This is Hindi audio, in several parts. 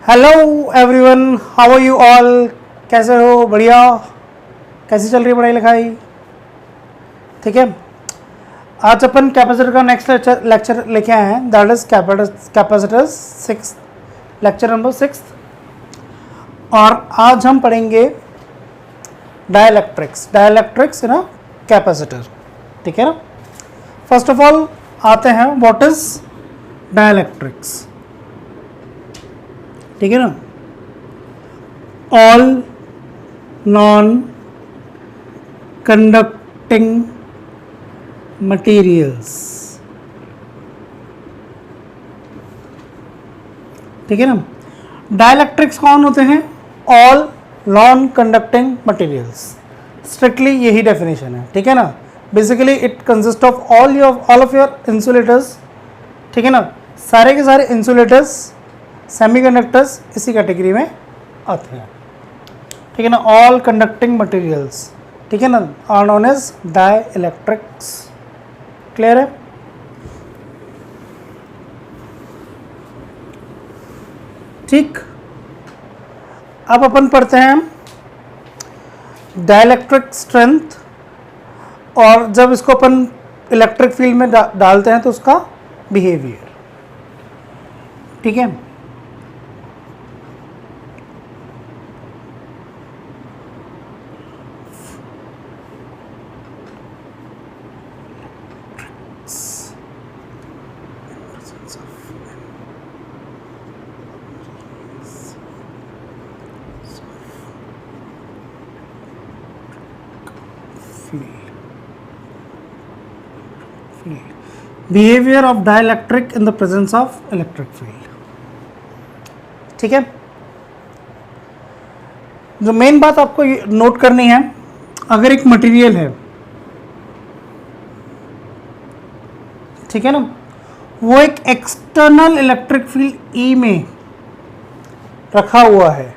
Hello everyone, how are you all. कैसे हो? बढ़िया। कैसी चल रही है पढ़ाई लिखाई? ठीक है। आज अपन कैपेसिटर का नेक्स्ट लेक्चर लेके आए हैं, that is capacitors 6, lecture number 6। और आज हम पढ़ेंगे डाइलेक्ट्रिक्स इन अ कैपेसिटर। ठीक है ना। फर्स्ट ऑफ ऑल आते हैं, व्हाट इज डाइलेक्ट्रिक्स। ठीक है ना। All non conducting materials. ठीक है ना। डाइलेक्ट्रिक्स कौन होते हैं? All non conducting materials. Strictly यही डेफिनेशन है। ठीक है ना। Basically it consist of all of your insulators. ठीक है ना। सारे के सारे इंसुलेटर्स, सेमीकंडक्टर्स इसी कैटेगरी में आते हैं। ठीक है ना। ऑल कंडक्टिंग मटेरियल्स, ठीक है ना, are known as dielectrics. Clear है? ठीक। अब अपन पढ़ते हैं डाइलेक्ट्रिक स्ट्रेंथ, और जब इसको अपन इलेक्ट्रिक फील्ड में डालते हैं तो उसका बिहेवियर। ठीक है। Behaviour of dielectric in the presence of electric field. ठीक है। जो मेन बात आपको नोट करनी है, अगर एक मटेरियल है, ठीक है ना, वो एक एक्सटर्नल इलेक्ट्रिक फील्ड ई में रखा हुआ है,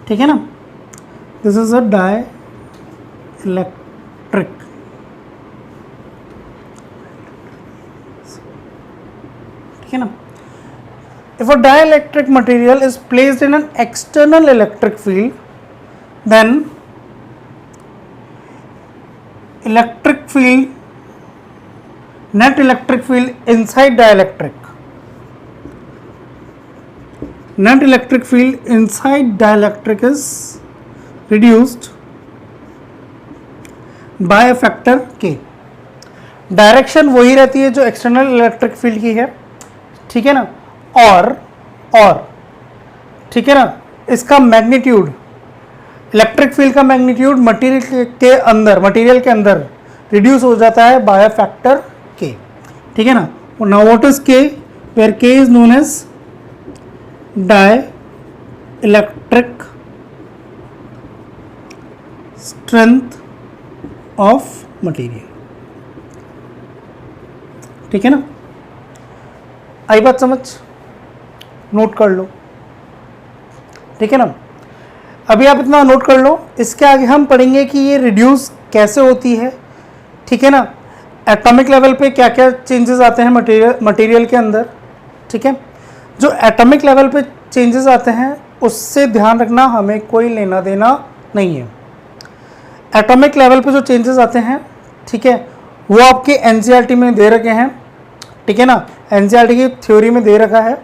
ठीक है ना, दिस इज अ डाइलेक्ट्रिक। ठीक है ना। If a dielectric material is placed in an external electric field, then net electric field inside dielectric is reduced by a factor k। Direction वही रहती है जो एक्सटर्नल इलेक्ट्रिक फील्ड की है, ठीक है ना, और ठीक है ना, इसका मैग्नीट्यूड, इलेक्ट्रिक फील्ड का मैग्नीट्यूड मटेरियल के अंदर रिड्यूस हो जाता है बाय फैक्टर के। ठीक है ना। Now what is K? Where K is known as dielectric strength of material. ठीक है ना। आई बात समझ? नोट कर लो। ठीक है ना। अभी आप इतना नोट कर लो, इसके आगे हम पढ़ेंगे कि ये रिड्यूस कैसे होती है। ठीक है ना। एटॉमिक लेवल पे क्या क्या चेंजेस आते हैं मटेरियल के अंदर। ठीक है। जो एटॉमिक लेवल पे चेंजेस आते हैं उससे ध्यान रखना, हमें कोई लेना देना नहीं है। एटॉमिक लेवल पे जो चेंजेस आते हैं, ठीक है, वो आपके एनसीईआरटी में दे रखे हैं। ठीक है ना। एनसीईआरटी की थ्योरी में दे रखा है।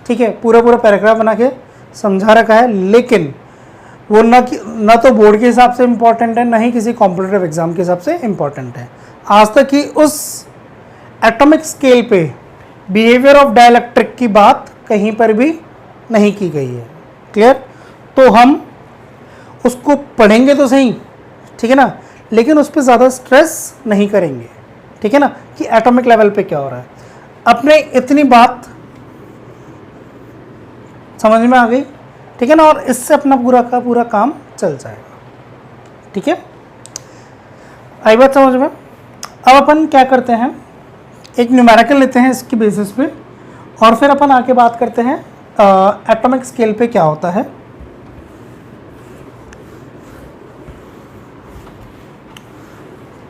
ठीक है। पूरा पैराग्राफ बना के समझा रखा है, लेकिन वो ना तो बोर्ड के हिसाब से इम्पॉर्टेंट है, ना ही किसी कॉम्पिटिटिव एग्जाम के हिसाब से इम्पॉर्टेंट है। आज तक ही उस एटॉमिक स्केल पे बिहेवियर ऑफ डाइलेक्ट्रिक की बात कहीं पर भी नहीं की गई है। क्लियर? तो हम उसको पढ़ेंगे तो सही, ठीक है ना, लेकिन उस पर ज़्यादा स्ट्रेस नहीं करेंगे। ठीक है ना, कि एटॉमिक लेवल पे क्या हो रहा है। अपने इतनी बात समझ में आ गई, ठीक है ना, और इससे अपना पूरा का पूरा काम चल जाएगा। ठीक है। आई बात समझ में? अब अपन क्या करते हैं, एक न्यूमेरिकल लेते हैं इसकी बेसिस पे, और फिर अपन आके बात करते हैं एटॉमिक स्केल पे क्या होता है।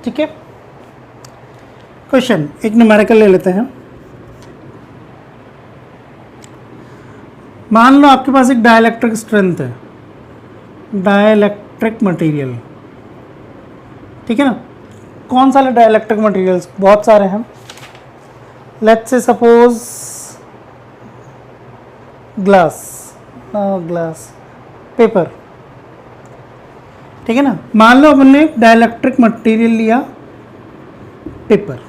ठीक है। क्वेश्चन, एक न्यूमेरिकल ले लेते हैं। मान लो आपके पास एक डाइलेक्ट्रिक स्ट्रेंथ है, डाइलेक्ट्रिक मटेरियल, ठीक है ना। कौन सा डाइलेक्ट्रिक मटेरियल्स, बहुत सारे हैं। Let's say suppose glass, paper, ठीक है ना। मान लो अपन ने डाइलेक्ट्रिक मटेरियल लिया पेपर,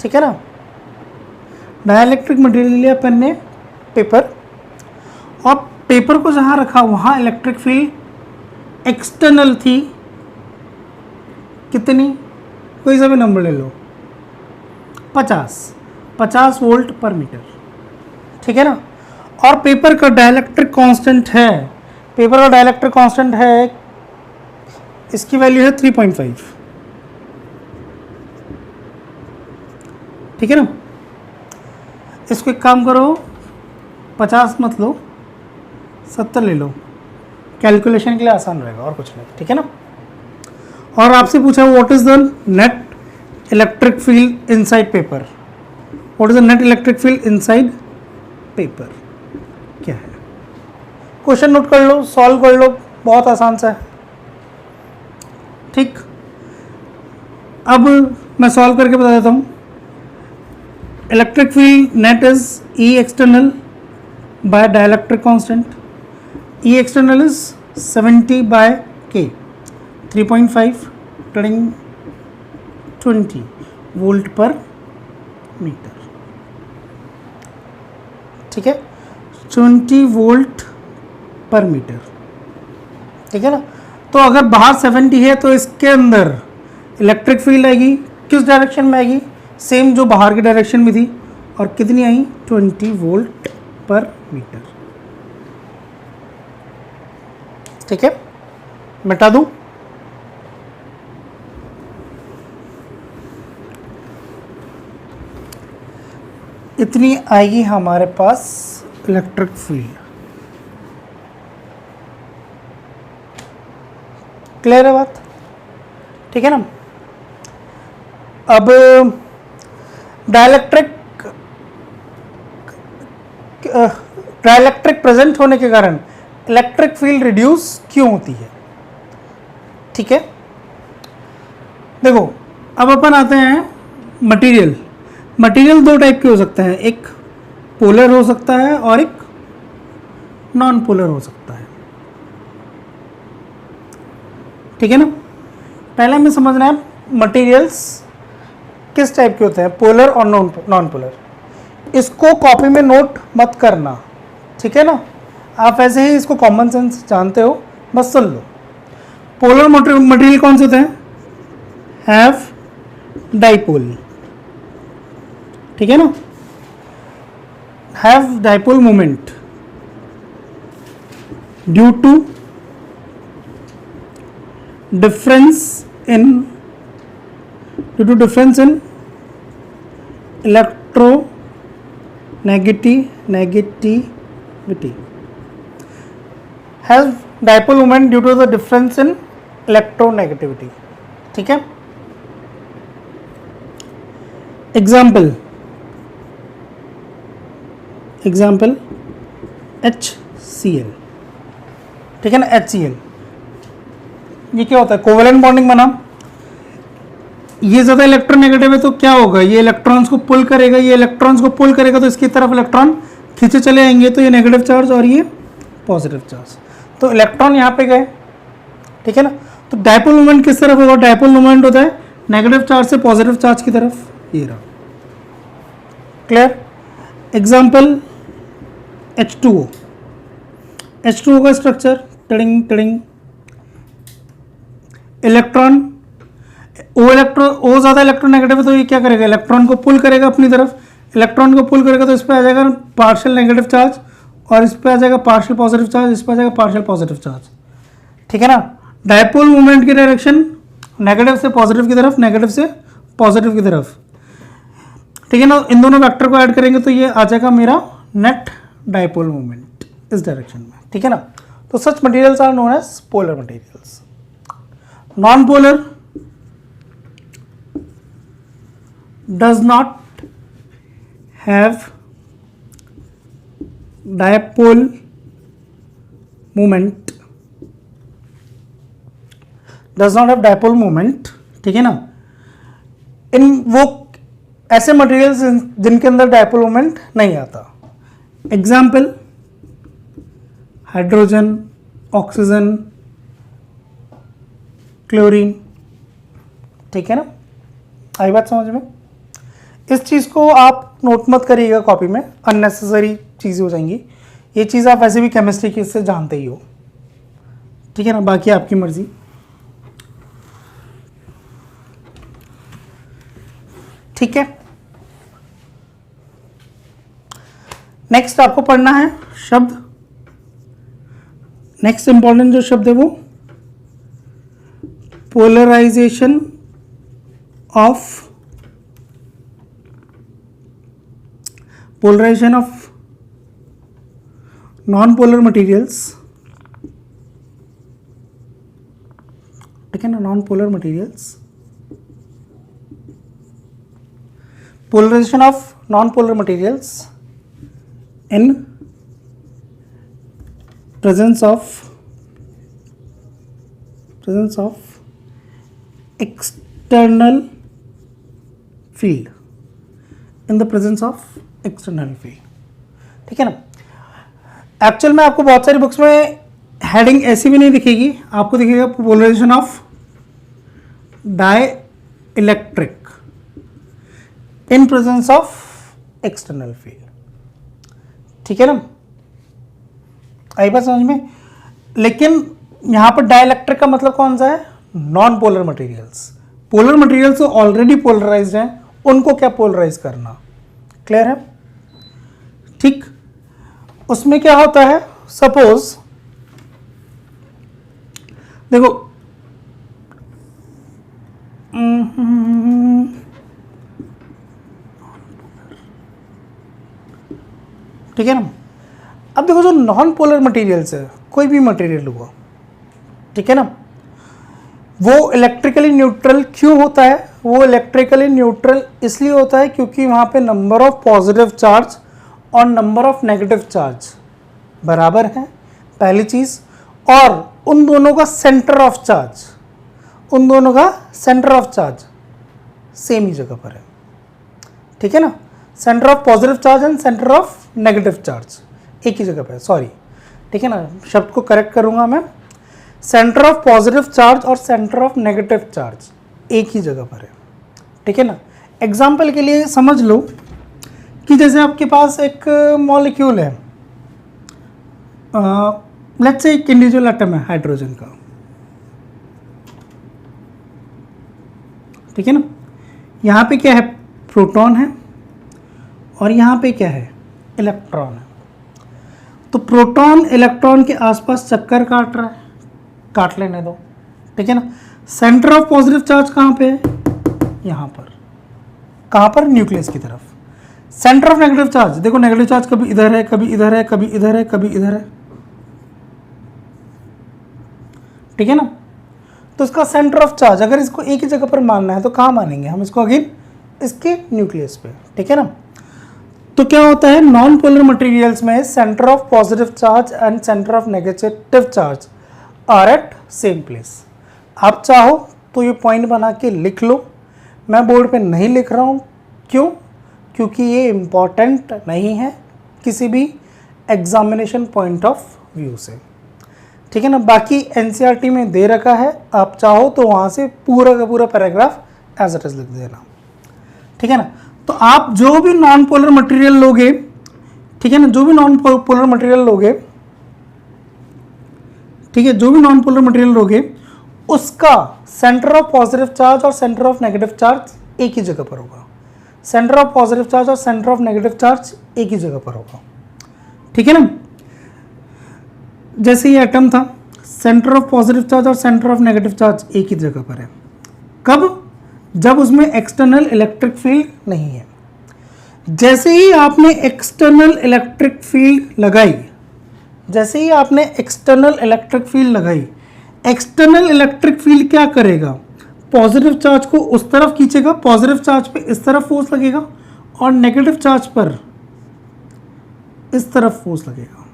ठीक है ना। डाइलेक्ट्रिक मटेरियल लिया अपन ने पेपर, और पेपर को जहां रखा वहां इलेक्ट्रिक फील्ड एक्सटर्नल थी, कितनी, कोई सा भी नंबर ले लो, 50 वोल्ट पर मीटर, ठीक है ना। और पेपर का डाइलेक्ट्रिक कांस्टेंट है, पेपर का डाइलेक्ट्रिक कांस्टेंट है, इसकी वैल्यू है 3.5, ठीक है ना। इसको एक काम करो, 50 मत लो, 70 ले लो, कैलकुलेशन के लिए आसान रहेगा और कुछ नहीं, ठीक है ना। और आपसे पूछा what is the net electric field inside paper, what is the net electric field inside paper, क्या है। क्वेश्चन नोट कर लो, सॉल्व कर लो, बहुत आसान सा है, ठीक। अब मैं सॉल्व करके बता देता हूं। Electric field net is E external by dielectric constant, E external is 70 by K, 3.5 turning 20 volt per metre, ठीक है, 20 वोल्ट पर मीटर, ठीक है ना। तो अगर बाहर 70 है तो इसके अंदर इलेक्ट्रिक फील्ड आएगी, किस डायरेक्शन में आएगी, सेम जो बाहर की डायरेक्शन में थी, और कितनी आई, 20 वोल्ट पर मीटर, ठीक है। मिटा दूं, इतनी आएगी हमारे पास इलेक्ट्रिक फील्ड, क्लियर है बात, ठीक है ना। अब डाइलेक्ट्रिक प्रेजेंट होने के कारण इलेक्ट्रिक फील्ड रिड्यूस क्यों होती है, ठीक है। देखो अब अपन आते हैं मटेरियल। मटेरियल दो टाइप के हो सकते हैं, एक पोलर हो सकता है और एक नॉन पोलर हो सकता है, ठीक है ना। पहले हमें समझना है मटेरियल्स किस टाइप के होते हैं, पोलर और नॉन पोलर। इसको कॉपी में नोट मत करना, ठीक है ना, आप ऐसे ही इसको कॉमन सेंस जानते हो, बस सुन लो। पोलर मटेरियल कौन से होते हैं, हैव डाइपोल, ठीक है ना, have dipole moment due to difference in electronegativity, has dipole moment due to the difference in electronegativity, ठीक है। एग्जाम्पल HCl, ठीक है ना। HCl ये क्या होता है, कोवेलेंट बॉन्डिंग बना, ये ज्यादा इलेक्ट्रोनेगेटिव है तो क्या होगा, ये इलेक्ट्रॉन्स को पुल करेगा, ये इलेक्ट्रॉन्स को पुल करेगा तो इसकी तरफ इलेक्ट्रॉन खींचे चले आएंगे, तो ये नेगेटिव चार्ज और ये पॉजिटिव चार्ज, तो इलेक्ट्रॉन यहाँ पे गए, ठीक है ना। तो डायपोल मोमेंट किस तरफ होगा, डायपोल मोमेंट होता है नेगेटिव चार्ज से पॉजिटिव चार्ज की तरफ, ये रहा, क्लियर। एग्जाम्पल H2O का स्ट्रक्चर, टिडिंग टिडिंग, इलेक्ट्रॉन ओ ज़्यादा इलेक्ट्रोनेगेटिव है तो ये क्या करेगा, इलेक्ट्रॉन को पुल करेगा अपनी तरफ, इलेक्ट्रॉन को पुल करेगा तो इस पर आ जाएगा पार्शियल नेगेटिव चार्ज, और इस पर आ जाएगा पार्शियल पॉजिटिव चार्ज, इस पर आ जाएगा पार्शियल पॉजिटिव चार्ज, ठीक है ना। डायपोल मूवमेंट की डायरेक्शन नेगेटिव से पॉजिटिव की तरफ, नेगेटिव से पॉजिटिव की तरफ, ठीक है ना। इन दोनों वेक्टर को ऐड करेंगे तो ये आ जाएगा मेरा नेट डायपोल मूवमेंट इस डायरेक्शन में, ठीक है ना। तो such materials are known as polar materials. Non polar does not have dipole moment, does not have dipole moment, ठीक है ना, इन वो ऐसे मटेरियल्स जिनके अंदर डायपोल मोमेंट नहीं आता। एग्जाम्पल हाइड्रोजन, ऑक्सीजन, क्लोरीन, ठीक है ना। आई बात समझ में? इस चीज़ को आप नोट मत करिएगा कॉपी में, अननेसेसरी चीज़ें हो जाएंगी। ये चीज़ आप वैसे भी केमिस्ट्री की इससे जानते ही हो, ठीक है ना, बाकी आपकी मर्जी। ठीक है, नेक्स्ट आपको पढ़ना है शब्द, नेक्स्ट इंपॉर्टेंट जो शब्द है वो पोलराइजेशन ऑफ non-polar materials, ठीक है ना, non-polar materials, polarization of non-polar materials in presence of external field, in the presence of external field, ठीक है ना। एक्चुअल में आपको बहुत सारी बुक्स में हेडिंग ऐसी भी नहीं दिखेगी, आपको दिखेगा polarization of dielectric in presence of external field, ठीक है ना। आई बात समझ में? लेकिन यहां पर डाई इलेक्ट्रिक का मतलब कौन सा है? Non polar materials. Polar materials already polarized हैं, उनको क्या पोलराइज करना। क्लियर है? ठीक, उसमें क्या होता है, सपोज देखो ठीक है ना। अब देखो जो नॉन पोलर मटेरियल्स है, कोई भी मटेरियल हुआ, ठीक है ना, वो इलेक्ट्रिकली न्यूट्रल क्यों होता है? वो इलेक्ट्रिकली न्यूट्रल इसलिए होता है क्योंकि वहां पे नंबर ऑफ पॉजिटिव चार्ज और नंबर ऑफ नेगेटिव चार्ज बराबर है, पहली चीज, और उन दोनों का सेंटर ऑफ चार्ज सेम ही जगह पर है, ठीक है ना। Centre of positive charge and centre of negative charge एक ही जगह पर है, सॉरी, ठीक है ना, शब्द को करेक्ट करूंगा मैं, सेंटर ऑफ पॉजिटिव चार्ज और सेंटर ऑफ नेगेटिव चार्ज एक ही जगह पर है, ठीक है ना। एग्जाम्पल के लिए समझ लो कि जैसे आपके पास एक मॉलिक्यूल है, लेट्स से एक इंडिविजुअल एटम है हाइड्रोजन का, ठीक है ना। यहाँ पे क्या है? प्रोटॉन है, और यहाँ पे क्या है? इलेक्ट्रॉन है। तो प्रोटॉन इलेक्ट्रॉन के आसपास चक्कर काट रहा है, काट लेने दो, ठीक है ना। सेंटर ऑफ पॉजिटिव चार्ज कहाँ पे है? यहाँ पर। कहाँ पर? न्यूक्लियस की तरफ। सेंटर ऑफ नेगेटिव चार्ज, देखो नेगेटिव चार्ज कभी इधर है, कभी इधर है, कभी इधर है, कभी इधर है, ठीक है ना। तो इसका सेंटर ऑफ चार्ज अगर इसको एक ही जगह पर मानना है तो कहाँ मानेंगे हम इसको? अगेन इसके न्यूक्लियस पे, ठीक है ना। तो क्या होता है, नॉन पोलर मटेरियल्स में centre of positive charge and centre of negative charge are at same place. आप चाहो तो ये पॉइंट बना के लिख लो, मैं बोर्ड पे नहीं लिख रहा हूँ, क्यों? क्योंकि ये इम्पॉर्टेंट नहीं है किसी भी एग्जामिनेशन पॉइंट ऑफ व्यू से, ठीक है ना। बाकी एनसीईआरटी में दे रखा है, आप चाहो तो वहाँ से पूरा का पूरा पैराग्राफ एज इट इज लिख देना, ठीक है ना। तो आप जो भी नॉन पोलर मटेरियल लोगे, ठीक है ना, जो भी नॉन पोलर मटेरियल लोगे, ठीक है, जो भी नॉन पोलर मटेरियल लोगे उसका सेंटर ऑफ पॉजिटिव चार्ज और सेंटर ऑफ नेगेटिव चार्ज एक ही जगह पर होगा। सेंटर ऑफ पॉजिटिव चार्ज और सेंटर ऑफ नेगेटिव चार्ज एक ही जगह पर होगा, ठीक है ना। जैसे ये एटम था, सेंटर ऑफ पॉजिटिव चार्ज और सेंटर ऑफ नेगेटिव चार्ज एक ही जगह पर है। कब? जब उसमें एक्सटर्नल इलेक्ट्रिक फील्ड नहीं है। जैसे ही आपने एक्सटर्नल इलेक्ट्रिक फील्ड लगाई, जैसे ही आपने एक्सटर्नल इलेक्ट्रिक फील्ड लगाई, एक्सटर्नल इलेक्ट्रिक फील्ड क्या करेगा? पॉजिटिव चार्ज को उस तरफ खींचेगा, पॉजिटिव चार्ज पे इस तरफ फोर्स लगेगा, और नेगेटिव चार्ज पर इस तरफ फोर्स लगेगा,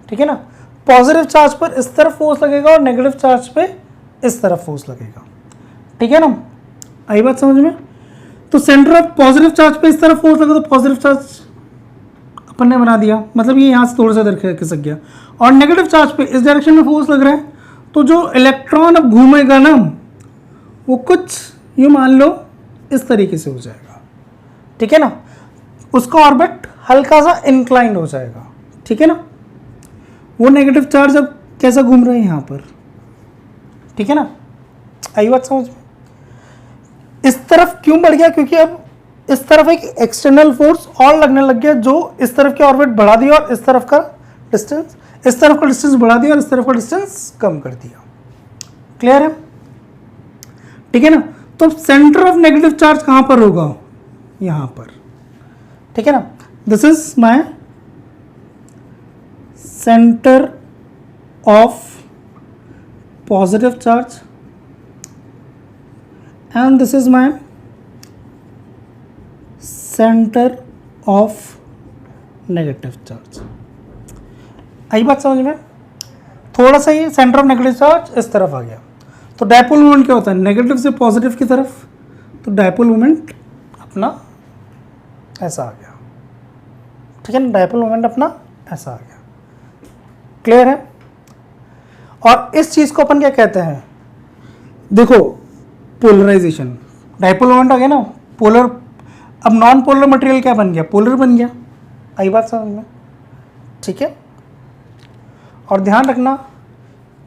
ठीक है ना। पॉजिटिव चार्ज पर इस तरफ फोर्स लगेगा और नेगेटिव चार्ज पे इस तरफ फोर्स लगेगा, ठीक है ना। आई बात समझ में। तो सेंटर ऑफ पॉजिटिव चार्ज पे इस तरफ फोर्स लगा तो पॉजिटिव चार्ज अपन ने बना दिया, मतलब ये यहाँ से थोड़ा सा इधर खिसक गया। और नेगेटिव चार्ज पे इस डायरेक्शन में फोर्स लग रहा है, तो जो इलेक्ट्रॉन अब घूमेगा ना वो कुछ ये मान लो इस तरीके से हो जाएगा, ठीक है ना। उसका ऑर्बिट हल्का सा इंक्लाइंड हो जाएगा, ठीक है ना। वो नेगेटिव चार्ज अब कैसा घूम रहा है यहाँ पर, ठीक है ना। आई बात समझ में। इस तरफ क्यों बढ़ गया, क्योंकि अब इस तरफ एक एक्सटर्नल फोर्स और लगने लग गया जो इस तरफ के ऑर्बिट बढ़ा दिया और इस तरफ का डिस्टेंस, इस तरफ का डिस्टेंस बढ़ा दिया और इस तरफ का डिस्टेंस कम कर दिया। क्लियर है, ठीक है ना। तो सेंटर ऑफ नेगेटिव चार्ज कहां पर होगा, यहां पर, ठीक है ना। This is my centre of positive charge and this is my center of negative charge। आई बात समझ में। थोड़ा सा ही सेंटर ऑफ नेगेटिव चार्ज इस तरफ आ गया, तो डायपोल मोमेंट क्या होता है, नेगेटिव से पॉजिटिव की तरफ, तो डायपोल मोमेंट अपना ऐसा आ गया, ठीक है ना। डायपोल मोमेंट अपना ऐसा आ गया। क्लियर है। और इस चीज को अपन क्या कहते हैं, देखो पोलराइजेशन, डायपोल मोमेंट आ गया ना, पोलर। अब नॉन पोलर मटेरियल क्या बन गया, पोलर बन गया। आई बात समझ में, ठीक है। और ध्यान रखना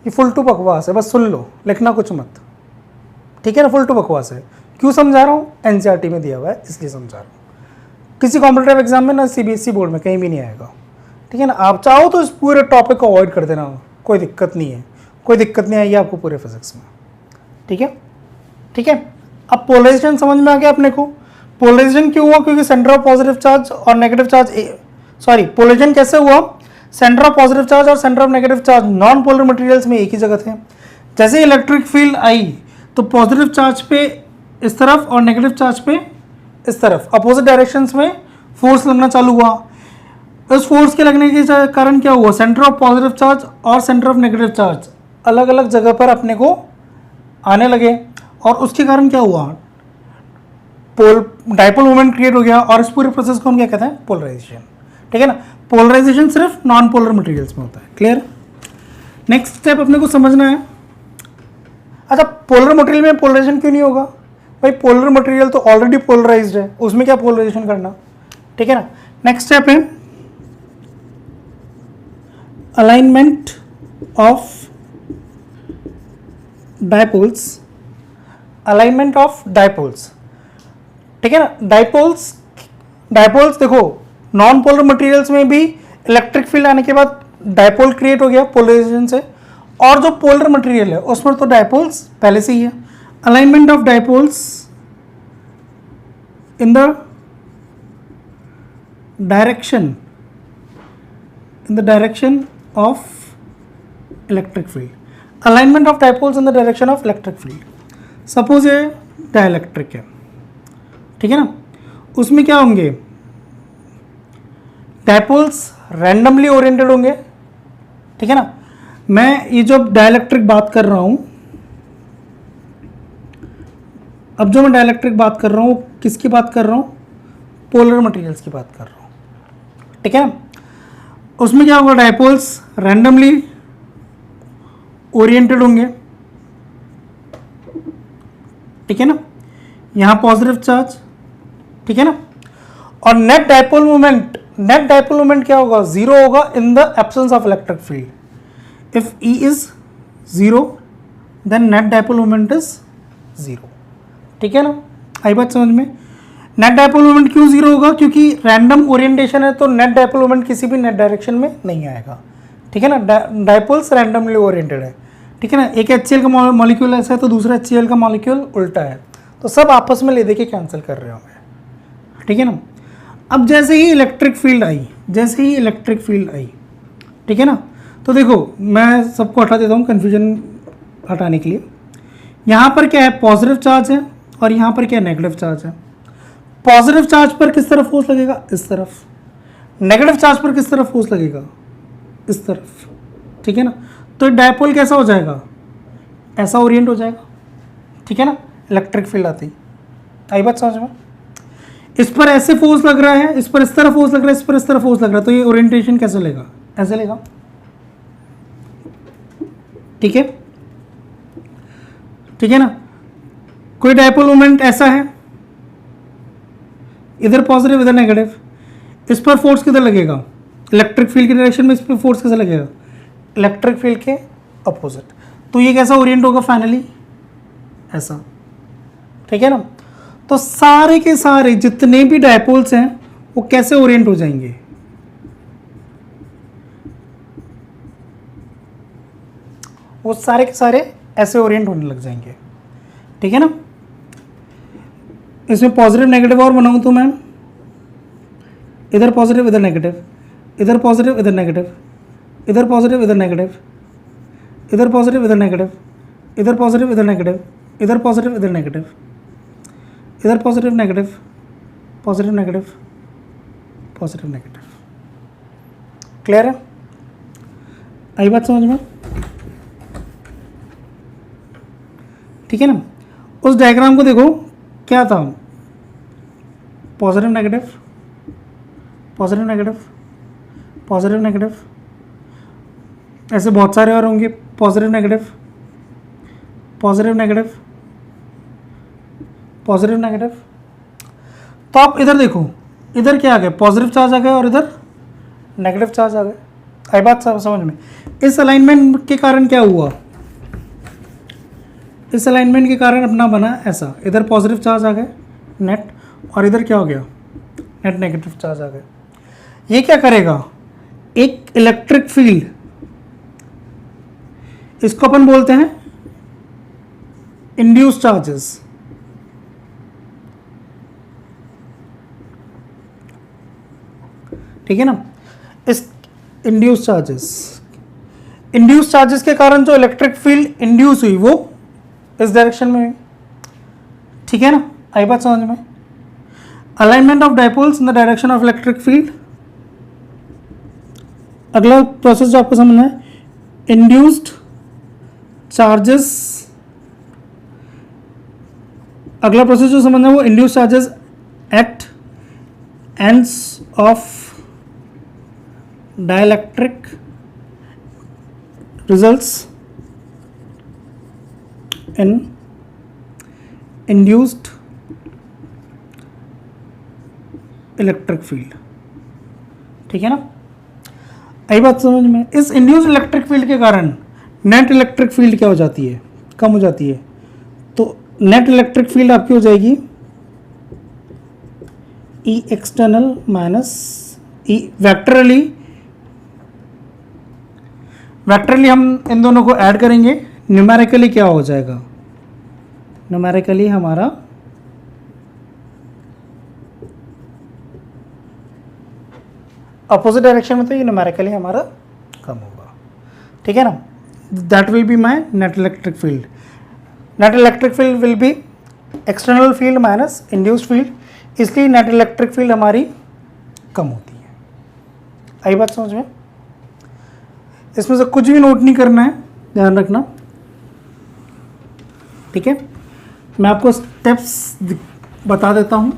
ये फुल टू बकवास है, बस सुन लो, लिखना कुछ मत, ठीक है ना। फुल टू बकवास है। क्यों समझा रहा हूँ, एनसीईआरटी में दिया हुआ है इसलिए समझा रहा हूँ। किसी कॉम्पिटेटिव एग्जाम में ना सीबीएसई बोर्ड में कहीं भी नहीं आएगा, ठीक है ना। आप चाहो तो इस पूरे टॉपिक को अवॉइड कर देना, कोई दिक्कत नहीं है, कोई दिक्कत नहीं आएगी आपको पूरे फिजिक्स में, ठीक है, ठीक है। अब पोलराइजेशन समझ में आ गया अपने को। पोलराइजेशन क्यों हुआ, क्योंकि सेंटर ऑफ पॉजिटिव चार्ज और नेगेटिव चार्ज, सॉरी पोलराइजेशन कैसे हुआ, सेंटर ऑफ पॉजिटिव चार्ज और centre of negative charge non polar materials में एक ही जगह थे। जैसे इलेक्ट्रिक फील्ड आई तो पॉजिटिव चार्ज पे इस तरफ और नेगेटिव चार्ज पे इस तरफ अपोजिट डायरेक्शंस में फोर्स लगना चालू हुआ। उस फोर्स के लगने के कारण क्या हुआ, सेंटर ऑफ पॉजिटिव चार्ज और सेंटर ऑफ नेगेटिव चार्ज अलग अलग जगह पर अपने को आने लगे, और उसके कारण क्या हुआ, डायपोल मोमेंट क्रिएट हो गया। और इस पूरे प्रोसेस को हम क्या कहते हैं, पोलराइजेशन, ठीक है ना। पोलराइजेशन सिर्फ नॉन पोलर मटेरियल्स में होता है। क्लियर। नेक्स्ट स्टेप अपने को समझना है, अच्छा पोलर मटेरियल में पोलराइजेशन क्यों नहीं होगा, भाई पोलर मटेरियल तो ऑलरेडी पोलराइज्ड है, उसमें क्या पोलराइजेशन करना, ठीक है ना। नेक्स्ट स्टेप है alignment of dipoles, alignment of dipoles, ठीक है ना। डायपोल्स, डायपोल्स देखो नॉन पोलर मटेरियल्स में भी इलेक्ट्रिक फील्ड आने के बाद डायपोल क्रिएट हो गया पोलराइजेशन से, और जो पोलर मटेरियल है उसमें तो डायपोल्स पहले से ही है। Alignment of dipoles in the direction, in the direction of electric field, alignment of dipoles in the direction of electric field. Suppose ये डाइलेक्ट्रिक है, ठीक है ना, उसमें क्या होंगे, डायपोल्स रैंडमली ओरिएंटेड होंगे, ठीक है ना। मैं ये जो डाइलेक्ट्रिक बात कर रहा हूं, अब जो मैं डाइलेक्ट्रिक बात कर रहा हूं किसकी बात कर रहा हूं, पोलर मटेरियल्स की बात कर रहा हूं, ठीक है ना। उसमें क्या होगा, डायपोल्स रैंडमली ओरिएंटेड होंगे, ठीक है ना। यहां पॉजिटिव चार्ज, ठीक है ना। और net dipole moment, net dipole moment क्या होगा, जीरो होगा in the absence of electric field. If E is zero then net dipole moment is zero, ठीक है ना। आई बात समझ में। नेट डायपोल मोमेंट क्यों जीरो होगा, क्योंकि रैंडम ओरिएंटेशन है, तो नेट डायपोल मोमेंट किसी भी नेट डायरेक्शन में नहीं आएगा, ठीक है ना। डायपोल्स रैंडमली ओरिएंटेड है, ठीक है ना। एक HCl का मॉलिक्यूल ऐसा है तो दूसरा HCl का मॉलिक्यूल उल्टा है, तो सब आपस में ले दे के कैंसिल कर रहे होंगे, ठीक है ना। अब जैसे ही इलेक्ट्रिक फील्ड आई, जैसे ही इलेक्ट्रिक फील्ड आई, ठीक है ना, तो देखो मैं सबको हटा देता हूँ कन्फ्यूजन हटाने के लिए। यहाँ पर क्या है, पॉजिटिव चार्ज है और यहाँ पर क्या है, नेगेटिव चार्ज है। पॉजिटिव चार्ज पर किस तरफ फोर्स लगेगा, इस तरफ। नेगेटिव चार्ज पर किस तरफ फोर्स लगेगा, इस तरफ, ठीक है ना। तो डायपोल कैसा हो जाएगा, ऐसा ओरिएंट हो जाएगा, ठीक है ना, इलेक्ट्रिक फील्ड आती है। आई बात समझ में। इस पर ऐसे फोर्स लग रहा है, इस पर इस तरफ फोर्स लग रहा है, इस पर इस तरफ फोर्स लग रहा है, तो ये ओरिएंटेशन कैसे लेगा, ऐसे लेगा, ठीक है, ठीक है ना। कोई डायपोल मोमेंट ऐसा है, इधर पॉजिटिव इधर नेगेटिव, इस पर फोर्स किधर लगेगा, इलेक्ट्रिक फील्ड की डायरेक्शन में इस पर फोर्स कैसे लगेगा, इलेक्ट्रिक फील्ड के अपोजिट। तो ये कैसा ओरिएंट होगा फाइनली, ऐसा, ठीक है ना। तो सारे के सारे जितने भी डायपोल्स हैं वो कैसे ओरिएंट हो जाएंगे, वो सारे के सारे ऐसे ओरिएंट होने लग जाएंगे, ठीक है ना। इसमें पॉजिटिव नेगेटिव और बनाऊं तो मैम, इधर पॉजिटिव इधर नेगेटिव, इधर पॉजिटिव इधर नेगेटिव, इधर पॉजिटिव इधर नेगेटिव, इधर पॉजिटिव इधर नेगेटिव, इधर पॉजिटिव इधर नेगेटिव, इधर पॉजिटिव इधर नेगेटिव, इधर positive negative, positive negative, positive negative. Clear है, आई बात समझ में, ठीक है ना। उस डायग्राम को देखो, क्या था, positive negative, positive negative, positive negative, ऐसे बहुत सारे और होंगे, positive negative, positive negative, positive negative. तो आप इधर देखो, इधर क्या आ गया, पॉजिटिव चार्ज आ गया और इधर नेगेटिव चार्ज आ गया। आई बात समझ में। इस अलाइनमेंट के कारण क्या हुआ, इस अलाइनमेंट के कारण अपना बना ऐसा, इधर पॉजिटिव चार्ज आ गया नेट, और इधर क्या हो गया, नेट नेगेटिव चार्ज आ गया। ये क्या करेगा, एक इलेक्ट्रिक फील्ड, इसको अपन बोलते हैं इंड्यूस चार्जेस, ठीक है ना। इस इंड्यूस चार्जेस के कारण जो इलेक्ट्रिक फील्ड इंड्यूस हुई वो इस डायरेक्शन में हुई, ठीक है ना। आई बात समझ में। Alignment of dipoles in the direction of electric field. अगला प्रोसेस जो आपको समझना है, इंड्यूस्ड चार्जेस, अगला प्रोसेस जो समझना है वो induced charges at ends of dielectric results in induced electric field, ठीक है ना। आई बात समझ में। इस इंड्यूस्ड इलेक्ट्रिक फील्ड के कारण नेट इलेक्ट्रिक फील्ड क्या हो जाती है, कम हो जाती है। तो नेट इलेक्ट्रिक फील्ड आपकी हो जाएगी ई एक्सटर्नल माइनस ई वेक्टरली, वेक्टरली हम इन दोनों को ऐड करेंगे, न्यूमेरिकली क्या हो जाएगा, न्यूमेरिकली हमारा अपोजिट डायरेक्शन में, तो ये न्यूमेरिकली हमारा कम होगा, ठीक है ना। That will be my net electric field. Net electric field will be external field minus induced field, इसलिए नेट इलेक्ट्रिक फील्ड हमारी कम होती है। आई बात समझ में। इसमें से कुछ भी नोट नहीं करना है, ध्यान रखना, ठीक है। मैं आपको स्टेप्स बता देता हूं।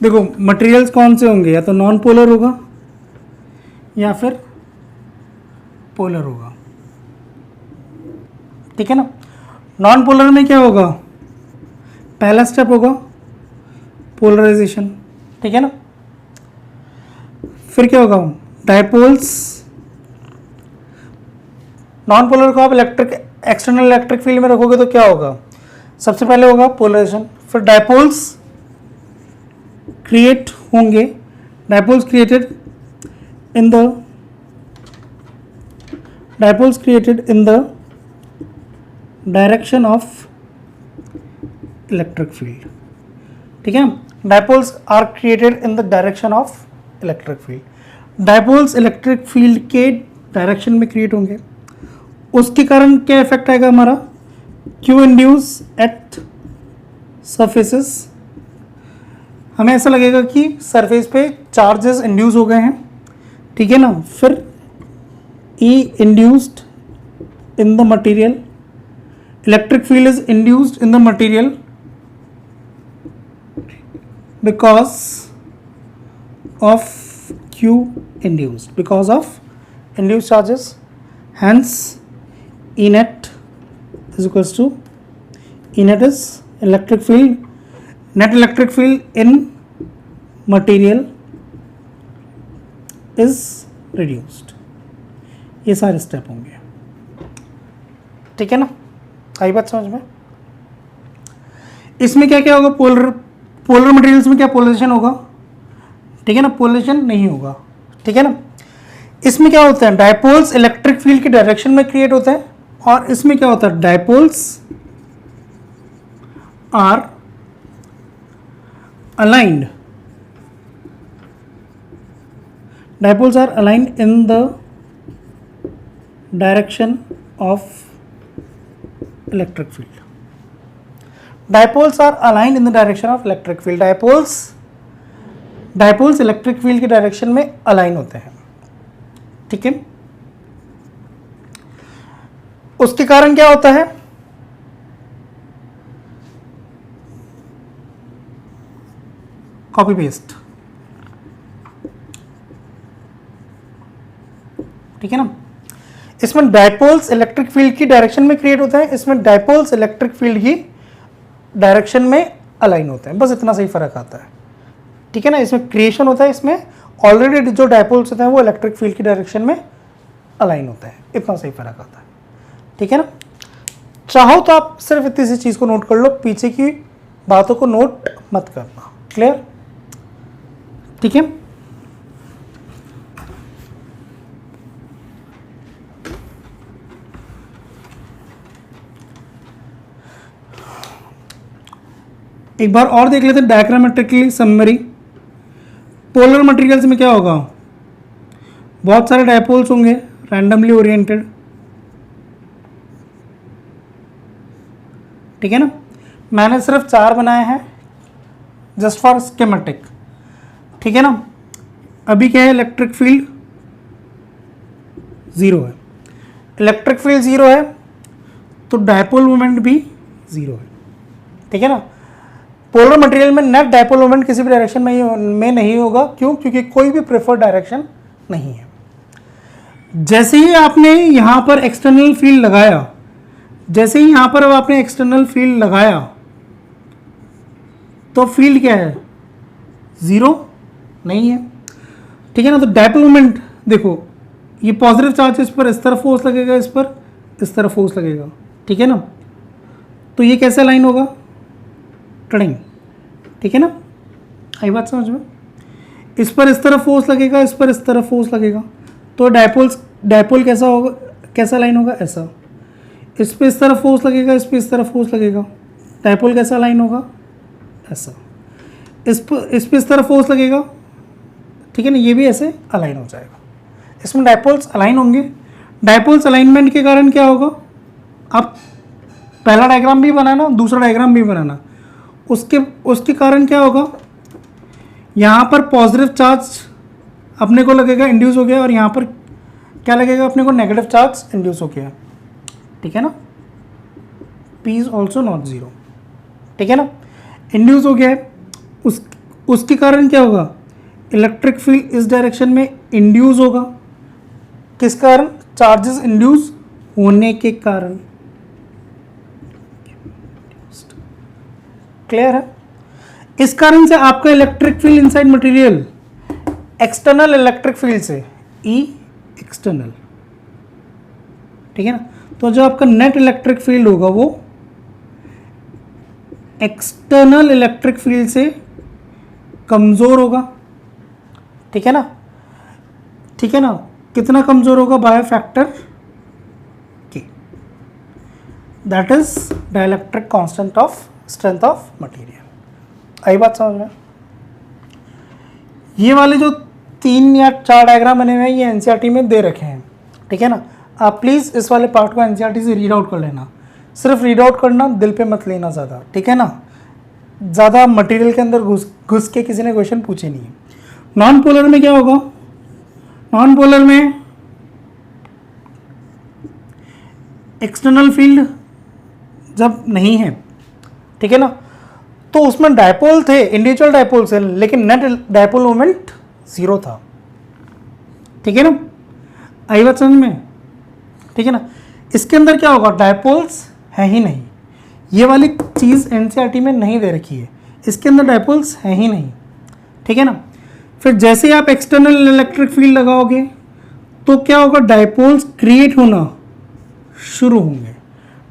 देखो मटेरियल्स कौन से होंगे, या तो नॉन पोलर होगा या फिर पोलर होगा, ठीक है ना। नॉन पोलर में क्या होगा, पहला स्टेप होगा पोलराइजेशन, ठीक है ना। फिर क्या होगा, डायपोल्स, नॉन पोलर को आप इलेक्ट्रिक एक्सटर्नल इलेक्ट्रिक फील्ड में रखोगे तो क्या होगा, सबसे पहले होगा पोलराइजेशन, फिर डायपोल्स क्रिएट होंगे, dipoles created in the direction of electric field, ठीक है। Dipoles are created in the direction of electric field. Dipoles electric field के डायरेक्शन में क्रिएट होंगे, उसके कारण क्या इफेक्ट आएगा हमारा, क्यू इंड्यूस एट सरफेसेस, हमें ऐसा लगेगा कि सरफेस पे चार्जेस इंड्यूस हो गए हैं, ठीक है ना। फिर E induced in the material, electric field is induced in the material because of Q induced, because of induced charges, hence E net is equals to, E net is electric field, net electric field in material is reduced। ये सारे स्टेप होंगे, ठीक है ना। आई बात समझ में। इसमें क्या क्या होगा, पोलर मटेरियल्स में क्या पोलराइजेशन होगा, ठीक है ना, पोलराइजेशन नहीं होगा, ठीक है ना। इसमें क्या होता है, डायपोल्स इलेक्ट्रिक फील्ड की डायरेक्शन में क्रिएट होता है, और इसमें क्या होता है, dipoles are aligned, dipoles are aligned in the direction of electric field, dipoles are aligned in the direction of electric field, dipoles electric field की डायरेक्शन में अलाइन होते हैं, ठीक है। उसके कारण क्या होता है, कॉपी पेस्ट, ठीक है ना। इसमें डायपोल्स इलेक्ट्रिक फील्ड की डायरेक्शन में क्रिएट होता है, इसमें डायपोल्स इलेक्ट्रिक फील्ड की डायरेक्शन में अलाइन होते हैं, बस इतना सही फर्क आता है, ठीक है ना। इसमें क्रिएशन होता है, इसमें ऑलरेडी जो डायपोल्स होते हैं वो इलेक्ट्रिक फील्ड की डायरेक्शन में अलाइन होता है, इतना सही फर्क आता है, ठीक है ना। चाहो तो आप सिर्फ इतनी सी चीज़ को नोट कर लो, पीछे की बातों को नोट मत करना, क्लियर, ठीक है। एक बार और देख लेते हैं डायग्रामेट्रिकली समरी। पोलर मटेरियल्स में क्या होगा, बहुत सारे डायपोल्स होंगे रैंडमली ओरिएंटेड, ठीक है ना। मैंने सिर्फ 4 बनाए हैं जस्ट फॉर स्कीमेटिक, ठीक है ना। अभी क्या है, इलेक्ट्रिक फील्ड 0 है, इलेक्ट्रिक फील्ड 0 है तो डायपोल मोमेंट भी 0 है, ठीक है ना। पोलर मटेरियल में नेट डायपोल मोमेंट किसी भी डायरेक्शन में नहीं होगा, क्यों, क्योंकि कोई भी प्रेफर्ड डायरेक्शन नहीं है। जैसे ही आपने यहाँ पर एक्सटर्नल फील्ड लगाया, जैसे ही यहाँ पर अब आपने एक्सटर्नल फील्ड लगाया तो फील्ड क्या है, 0 नहीं है, ठीक है ना। तो डायपोल मोमेंट देखो, ये पॉजिटिव चार्ज इस पर इस तरफ फोर्स लगेगा, इस पर इस तरफ फोर्स लगेगा, ठीक है ना। तो ये कैसे लाइन होगा, टर्निंग, ठीक है ना। आई बात समझ में। इस पर इस तरफ फोर्स लगेगा, इस पर इस तरफ फोर्स लगेगा, तो डायपोल कैसा होगा, कैसा लाइन होगा, ऐसा। इस पे इस तरफ फोर्स लगेगा, इस पे इस तरफ फोर्स लगेगा, डायपोल कैसा लाइन होगा, ऐसा। इस पे इस तरफ फोर्स लगेगा, ठीक है ना, ये भी ऐसे अलाइन हो जाएगा। इसमें डायपोल्स अलाइन होंगे। डायपोल्स अलाइनमेंट के कारण क्या होगा, आप पहला डायग्राम भी बनाना, दूसरा डायग्राम भी बनाना, उसके कारण क्या होगा, यहाँ पर पॉजिटिव चार्ज अपने को लगेगा, इंड्यूस हो गया, और यहाँ पर क्या लगेगा अपने को, नेगेटिव चार्ज इंड्यूस हो गया, ठीक है ना। P इज ऑल्सो नॉट 0, ठीक है ना, इंड्यूस हो गया है। उसके कारण क्या होगा, इलेक्ट्रिक फील्ड इस डायरेक्शन में इंड्यूस होगा, किस कारण, चार्जेस इंड्यूस होने के कारण, क्लियर है। इस कारण से आपका electric field inside material external electric field से E एक्सटर्नल, ठीक है ना। तो जो आपका नेट इलेक्ट्रिक फील्ड होगा वो एक्सटर्नल इलेक्ट्रिक फील्ड से कमजोर होगा, ठीक है ना, ठीक है ना। कितना कमजोर होगा, by factor K, that is dielectric constant of strength of material. आई बात समझ में। ये वाले जो 3 या 4 डायग्राम बने हुए हैं ये एनसीईआरटी में दे रखे हैं, ठीक है ना। आप प्लीज़ इस वाले पार्ट को एनसीईआरटी से रीड आउट कर लेना, सिर्फ रीड आउट करना, दिल पे मत लेना ज़्यादा, ठीक है ना। ज़्यादा मटेरियल के अंदर घुस के किसी ने क्वेश्चन पूछे नहीं है। नॉन पोलर में क्या होगा, नॉन पोलर में एक्सटर्नल फील्ड जब नहीं है, ठीक है ना, तो उसमें डायपोल थे, इंडिविजुअल डायपोल से, लेकिन नेट डायपोल मोमेंट 0 था, ठीक है ना, आई बात समझ में, ठीक है ना। इसके अंदर क्या होगा, डायपोल्स है ही नहीं, ये वाली चीज़ एनसीईआरटी में नहीं दे रखी है, इसके अंदर डायपोल्स है ही नहीं, ठीक है ना। फिर जैसे ही आप एक्सटर्नल इलेक्ट्रिक फील्ड लगाओगे तो क्या होगा, डायपोल्स क्रिएट होना शुरू होंगे,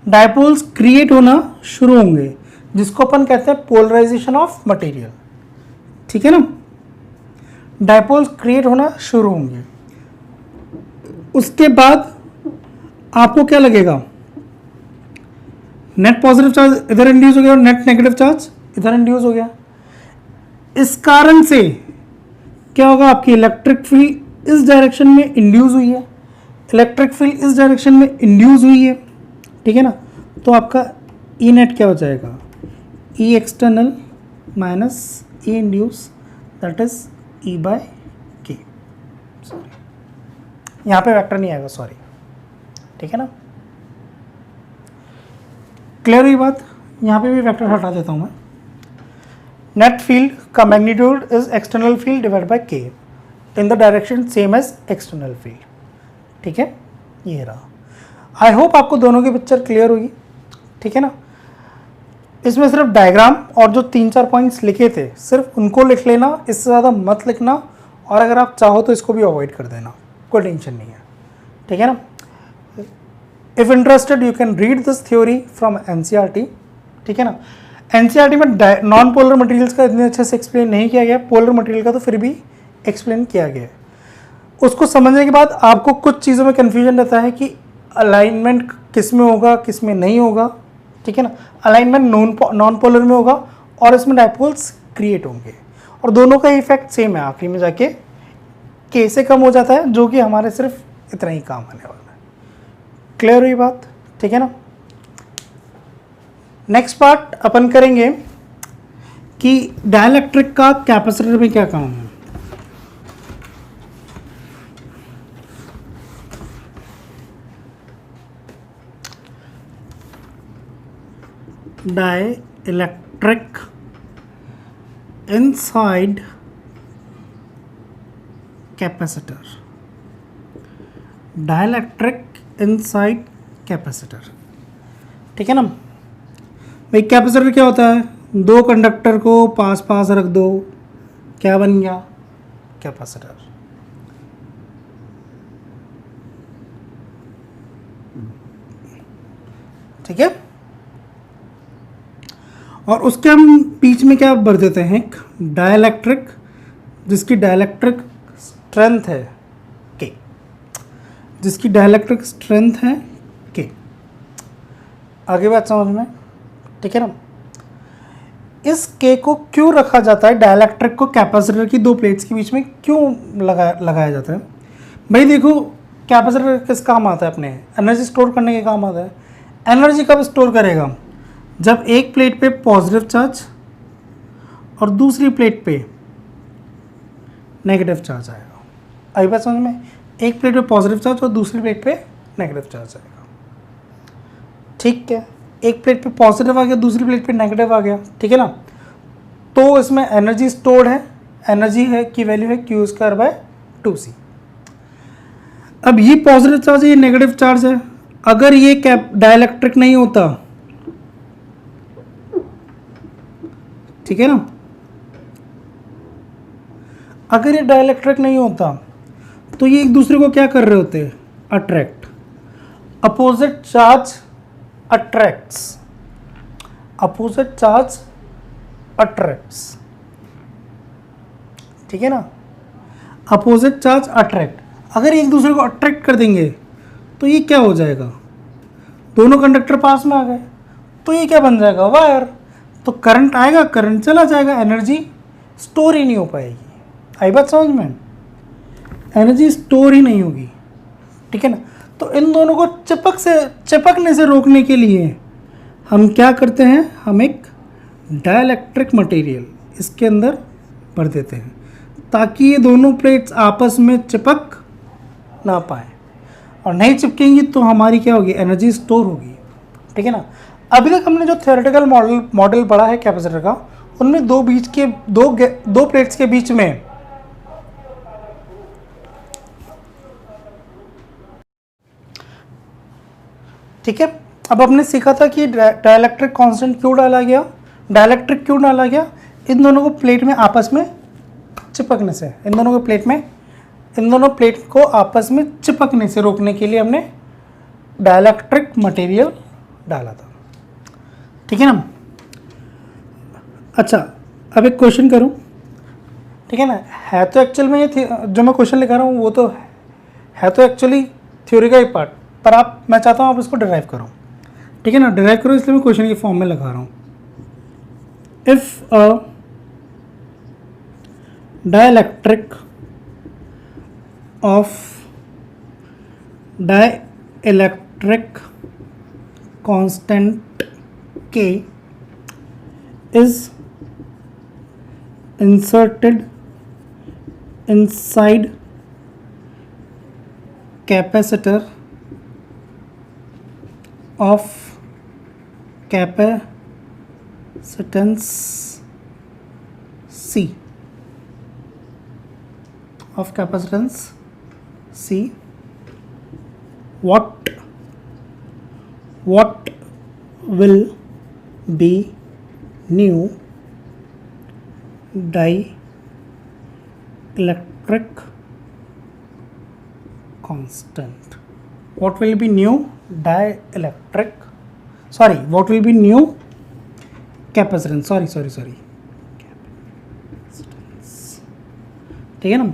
डायपोल्स क्रिएट होना शुरू होंगे, जिसको अपन कहते हैं पोलराइजेशन ऑफ मटेरियल, ठीक है ना। डायपोल्स क्रिएट होना शुरू होंगे, उसके बाद आपको क्या लगेगा, नेट पॉजिटिव चार्ज इधर इंड्यूस हो गया और नेट नेगेटिव चार्ज इधर इंड्यूस हो गया। इस कारण से क्या होगा, आपकी इलेक्ट्रिक फील्ड इस डायरेक्शन में इंड्यूस हुई है, इलेक्ट्रिक फील्ड इस डायरेक्शन में इंड्यूस हुई है, ठीक है ना। तो आपका ई नेट क्या हो जाएगा, E external minus E induced, that is E by K, sorry यहाँ पे वेक्टर नहीं आएगा, सॉरी, ठीक है ना। क्लियर हुई बात, यहाँ पे भी वेक्टर हटा देता हूँ मैं। नेट फील्ड का magnitude is external field divide by K in the direction same as external field, ठीक है, ये रहा। आई होप आपको दोनों की पिक्चर क्लियर होगी, ठीक है ना। इसमें सिर्फ डायग्राम और जो 3-4 पॉइंट्स लिखे थे सिर्फ उनको लिख लेना, इससे ज़्यादा मत लिखना, और अगर आप चाहो तो इसको भी अवॉइड कर देना, कोई टेंशन नहीं है, ठीक है ना। If interested you can read this theory from NCERT, ठीक है ना। एनसीईआरटी में नॉन पोलर मटेरियल्स का इतने अच्छे से एक्सप्लेन नहीं किया गया, पोलर मटेरियल का तो फिर भी एक्सप्लेन किया गया है। उसको समझने के बाद आपको कुछ चीज़ों में कन्फ्यूजन रहता है कि अलाइनमेंट किस में होगा किस में नहीं होगा, ठीक है ना। अलाइनमेंट नॉन पोलर में होगा और इसमें डायपोल्स क्रिएट होंगे, और दोनों का इफेक्ट सेम है, आखिरी में जाके के से कम हो जाता है, जो कि हमारे सिर्फ इतना ही काम आने वाला है। क्लियर हुई बात, ठीक है ना। नेक्स्ट पार्ट अपन करेंगे कि डाइलेक्ट्रिक का कैपेसिटर में क्या काम है। Dielectric inside capacitor, dielectric inside capacitor, ठीक है ना भाई। कैपेसिटर क्या होता है, दो कंडक्टर को पास पास रख दो, क्या बन गया, कैपेसिटर, ठीक है। और उसके हम बीच में क्या भर देते हैं, एक डाइलेक्ट्रिक, जिसकी डाइलेक्ट्रिक स्ट्रेंथ है के, जिसकी डाइलेक्ट्रिक स्ट्रेंथ है के। आगे बात समझ में, ठीक है ना। इस के को क्यों रखा जाता है, डाइलेक्ट्रिक को कैपेसिटर की दो प्लेट्स के बीच में क्यों लगाया जाता है भाई। देखो कैपेसिटर किस काम आता है, अपने एनर्जी स्टोर करने के काम आता है। एनर्जी कब स्टोर करेगा, जब एक प्लेट पे पॉजिटिव चार्ज और दूसरी प्लेट पे नेगेटिव चार्ज आएगा। आई बात समझ में, एक प्लेट पे पॉजिटिव चार्ज और दूसरी प्लेट पे नेगेटिव चार्ज आएगा, ठीक है। एक प्लेट पे पॉजिटिव आ गया, दूसरी प्लेट पे नेगेटिव आ गया, ठीक है ना। तो इसमें एनर्जी स्टोर्ड है, एनर्जी है की वैल्यू है Q²/2c। अब ये पॉजिटिव चार्ज है, ये नेगेटिव चार्ज है। अगर ये डाइलेक्ट्रिक नहीं होता, ठीक है ना, अगर ये डाइलेक्ट्रिक नहीं होता तो ये एक दूसरे को क्या कर रहे होते, attract. Opposite charge attracts, opposite charge attracts, ठीक है ना। अपोजिट चार्ज अट्रैक्ट, अगर एक दूसरे को अट्रैक्ट कर देंगे तो ये क्या हो जाएगा, दोनों कंडक्टर पास में आ गए, तो ये क्या बन जाएगा, वायर। तो करंट आएगा, करंट चला जाएगा, एनर्जी स्टोर ही नहीं हो पाएगी। आई बात समझ में, एनर्जी स्टोर ही नहीं होगी, ठीक है ना। तो इन दोनों को चिपकने से रोकने के लिए हम क्या करते हैं, हम एक डाइलेक्ट्रिक मटेरियल इसके अंदर भर देते हैं ताकि ये दोनों प्लेट्स आपस में चिपक ना पाए, और नहीं चिपकेंगी तो हमारी क्या होगी, एनर्जी स्टोर होगी। ठीक है ना। अभी तक हमने जो थ्योरेटिकल मॉडल पढ़ा है कैपेसिटर का, उनमें दो प्लेट्स के बीच में ठीक है। अब हमने सीखा था कि डाइलेक्ट्रिक कांस्टेंट क्यों डाला गया, डाइलेक्ट्रिक क्यों डाला गया, इन दोनों को प्लेट में आपस में चिपकने से, इन दोनों प्लेट को आपस में चिपकने से रोकने के लिए हमने डाइलेक्ट्रिक मटेरियल डाला था। ठीक है ना। अच्छा, अब एक क्वेश्चन करूं, ठीक है ना। है तो एक्चुअल में ये जो मैं क्वेश्चन लिखा रहा हूँ वो तो है तो एक्चुअली थ्योरी का ही पार्ट, पर मैं चाहता हूँ आप इसको डिराइव करो। ठीक है ना, डिराइव करो, इसलिए मैं क्वेश्चन की फॉर्म में लगा रहा हूँ। If a dielectric constant K is inserted inside capacitor of capacitance C, what will be new dielectric constant? What will be new capacitance? Sorry. ठीक है ना।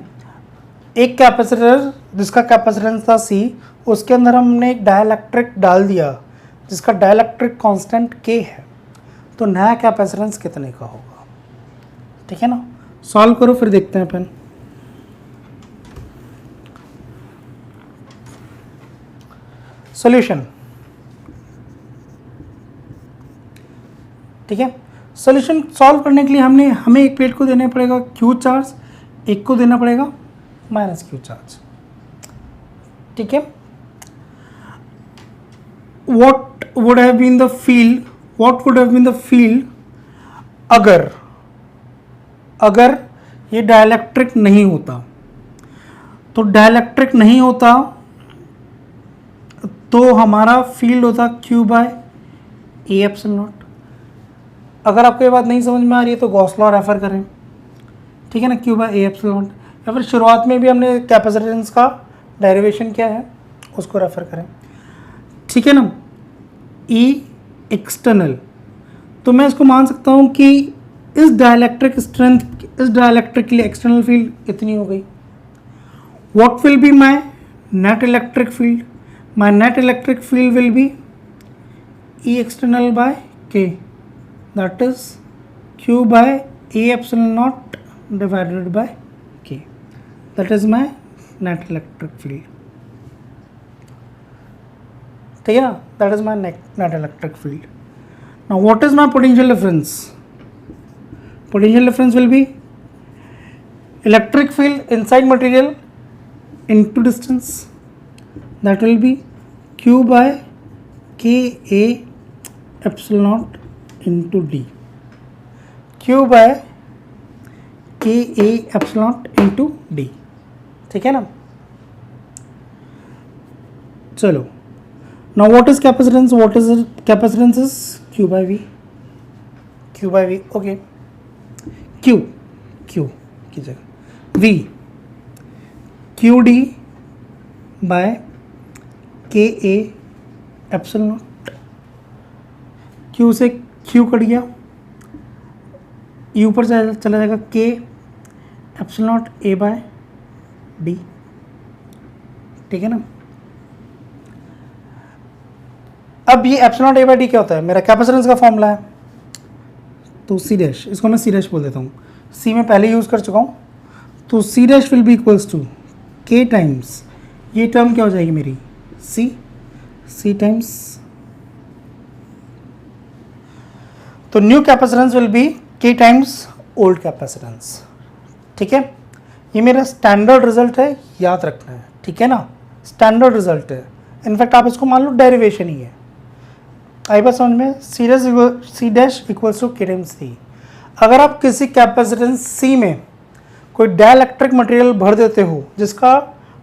एक कैपेसिटर जिसका कैपेसिटेंस था C, उसके अंदर हमने एक डाइलेक्ट्रिक डाल दिया जिसका डाइलेक्ट्रिक कांस्टेंट K है, तो नया कैपेसिटेंस कितने का होगा। ठीक है ना। सॉल्व करो, फिर देखते हैं अपन। सॉल्यूशन, ठीक है। सॉल्यूशन सॉल्व करने के लिए हमें एक प्लेट को देना पड़ेगा Q चार्ज, एक को देना पड़ेगा -Q चार्ज। ठीक है। what would have been the field अगर ये डाइलेक्ट्रिक नहीं होता, तो डाइलेक्ट्रिक नहीं होता तो हमारा फील्ड होता Q/A/0। अगर आपको ये बात नहीं समझ में आ रही है तो गॉस लॉ रेफर करें। ठीक है ना, Q/A/0, या फिर शुरुआत में भी हमने कैपेसिटेंस का डेरिवेशन किया है, उसको रेफर करें। ठीक है ना। E एक्सटर्नल, तो मैं इसको मान सकता हूँ कि इस डाइलेक्ट्रिक के लिए एक्सटर्नल फील्ड इतनी हो गई। What will be my net electric field? My net electric field will be E external by K, that is Q/A/0 divided by K. That is my net electric field. ठीक है ना, that is my net electric field. Now what is my potential difference? Potential difference will be electric field inside material into distance, that will be Q/Ka/0 into D. Q/Ka/0 into D. ठीक है ना। चलो, now what is capacitance? Capacitance is Q/V. Okay. Q की जगह V, QD by Ka/0। Q से Q कट गया, U पर चला जाएगा K/A/D। ठीक है ना। अब ये ε/A/D क्या होता है? मेरा कैपेसिटेंस का फॉर्मूला है, तो C डैश, इसको मैं C डैश बोल देता हूँ। C में पहले यूज़ कर चुका हूँ, तो C dash will be equals to K times, ये टर्म क्या हो जाएगी मेरी C टाइम्स, तो new capacitance will be K times old capacitance. ठीक है, ये मेरा स्टैंडर्ड रिजल्ट है, याद रखना है। ठीक है ना, स्टैंडर्ड रिजल्ट है, इनफैक्ट आप इसको मान लो डेरिवेशन ही है। आई बात समझ में? सी डैश इक्वल्स टू के टाइम्स सी। अगर आप किसी कैपेसिटेंस सी में कोई डाइलेक्ट्रिक मटेरियल भर देते हो जिसका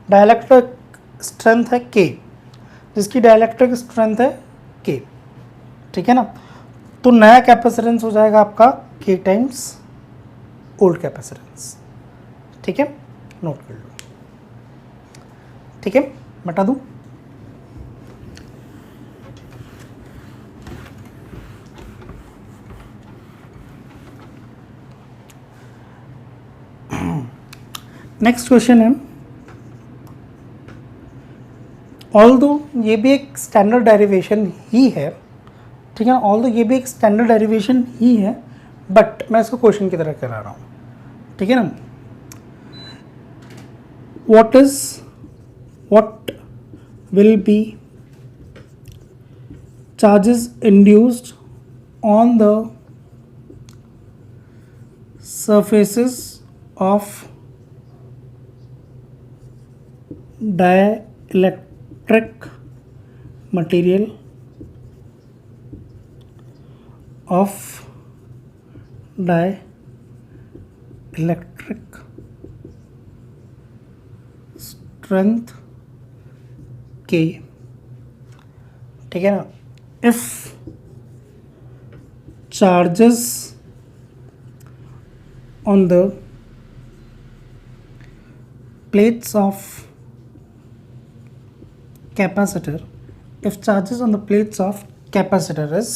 डाइलेक्ट्रिक स्ट्रेंथ है के, जिसकी डाइलेक्ट्रिक स्ट्रेंथ है के, ठीक है ना, तो नया कैपेसिटेंस हो जाएगा आपका के टाइम्स ओल्ड कैपेसिटेंस। ठीक है, नोट कर लो। ठीक है, बता दूं? नेक्स्ट क्वेश्चन है, ऑल्दो ये भी एक स्टैंडर्ड डेरिवेशन ही है, ठीक है ना, ऑल्दो ये भी एक स्टैंडर्ड डेरिवेशन ही है, बट मैं इसको क्वेश्चन की तरह करा रहा हूँ। ठीक है ना, what will be charges induced on the surfaces of dielectric material of dielectric strength K। ठीक है ना, if charges on the plates of capacitor, if charges on the plates of capacitor is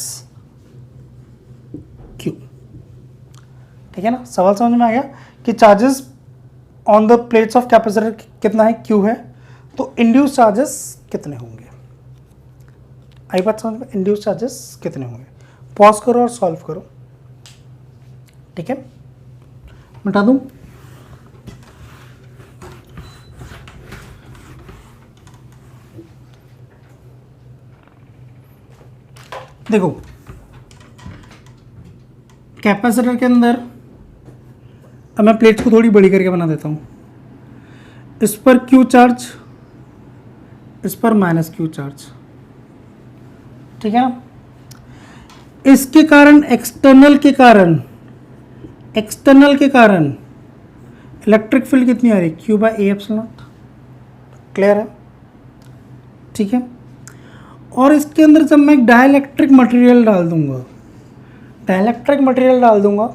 Q। ठीक है ना, सवाल समझ में आ गया कि charges on the plates of capacitor कितना है, Q है, तो इंड्यूस चार्जेस कितने होंगे? आई बात समझ में? इंड्यूस चार्जेस कितने होंगे? पॉज करो और सॉल्व करो। ठीक है, बता दूं? देखो, कैपेसिटर के अंदर अब मैं प्लेट्स को थोड़ी बड़ी करके बना देता हूँ। इस पर क्यू चार्ज, इस पर माइनस क्यू चार्ज। ठीक है ना, इसके कारण एक्सटर्नल के कारण इलेक्ट्रिक फील्ड कितनी आ रही? Q by A epsilon not. Clear है? ठीक है, और इसके अंदर जब मैं एक डाइलेक्ट्रिक मटेरियल डाल दूंगा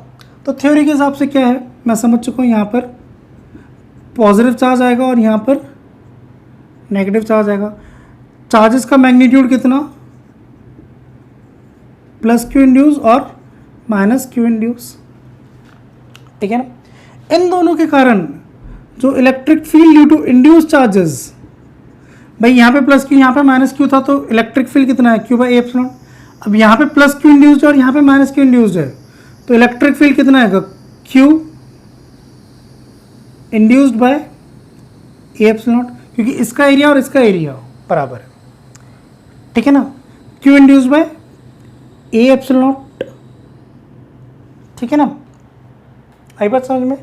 तो थ्योरी के हिसाब से क्या है, मैं समझ चुका हूँ, यहाँ पर पॉजिटिव चार्ज आएगा और यहाँ पर नेगेटिव चार्ज आएगा। चार्जेस का मैग्नीट्यूड कितना? प्लस क्यू इंड्यूस और माइनस क्यू इंड्यूस। ठीक है ना, इन दोनों के कारण जो electric field due to induce charges, भाई यहाँ पे प्लस क्यू यहाँ पे माइनस क्यू था, तो इलेक्ट्रिक फील्ड कितना है? Q by epsilon. अब यहाँ पे प्लस क्यू इंड्यूस्ड है और यहाँ पे माइनस क्यू इंड्यूस्ड है, तो इलेक्ट्रिक फील्ड कितना आएगा? Q induced by A epsilon not, क्योंकि इसका एरिया और इसका एरिया बराबर है। ठीक है ना, Q induced by A epsilon not. ठीक है ना, आई बात समझ में?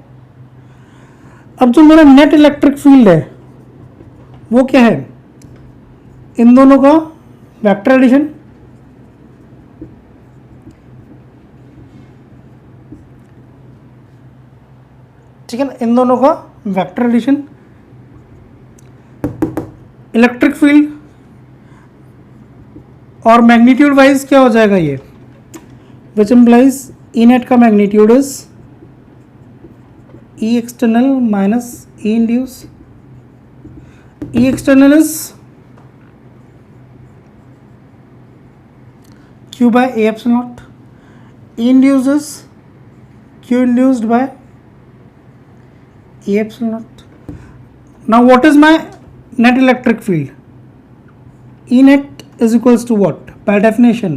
अब जो मेरा नेट इलेक्ट्रिक फील्ड है वो क्या है? इन दोनों का वेक्टर एडिशन, ठीक है ना, इन दोनों का वेक्टर एडिशन। इलेक्ट्रिक फील्ड और मैग्नीट्यूड वाइज क्या हो जाएगा ये, विच इम्प्लाइज ई नेट का magnitude is E external minus E induce. E external is Q by A epsilon naught. E induced is Q induced by A epsilon naught. Now what is my net electric field? E net is equals to what? By definition,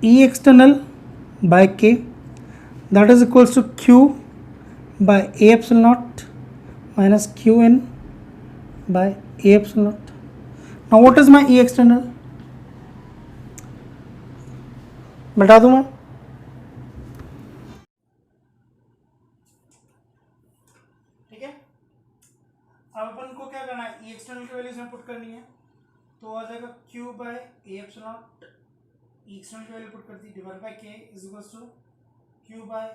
E external by K, that is equals to Q by A epsilon naught minus Q in by A epsilon naught. Now what is my E external? बता दूँ मैं, ठीक है। अब अपन को क्या करना है, ई एक्सटर्नल की वैल्यूज में पुट करनी है, तो आ जाएगा Q by A epsilon naught, E external की वैल्यू पुट कर दी, divide by K is equals to Q by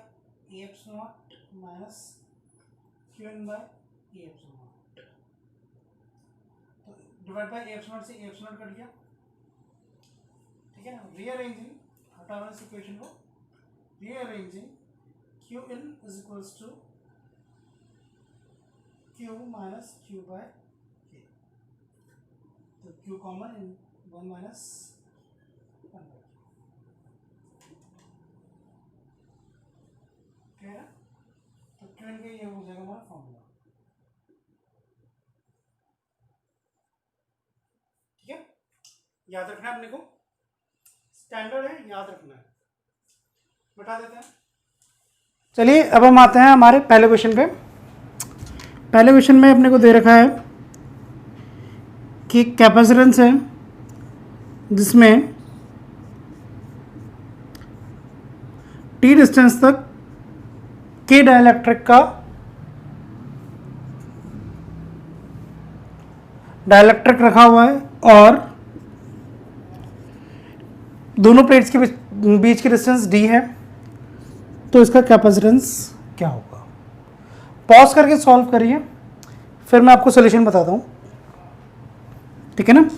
A epsilon naught minus Q N by A epsilon naught. तो divide by A epsilon naught से ए एप्सिलॉन नॉट कट गया, ठीक है ना। रीअरेंजिंग, हटाना इस इक्वेशन को, rearranging Q in is equals to Q minus Q by K, तो Q common in 1 minus 1 by Q है ना। तो क्यू इन का ये हो जाएगा हमारा फॉर्मूला, ठीक है। याद रखना है अपने को, स्टैंडर्ड है, याद रखना है। बता देते हैं। चलिए अब हम आते हैं हमारे पहले क्वेश्चन पे। पहले क्वेश्चन में अपने को दे रखा है कि कैपेसिटेंस है जिसमें टी डिस्टेंस तक के डाइलेक्ट्रिक का डाइलेक्ट्रिक रखा हुआ है और दोनों प्लेट्स के बीच की डिस्टेंस डी है, तो इसका कैपेसिटेंस क्या होगा। पॉज करके सॉल्व करिए, फिर मैं आपको सॉल्यूशन बताता हूं, ठीक है ना।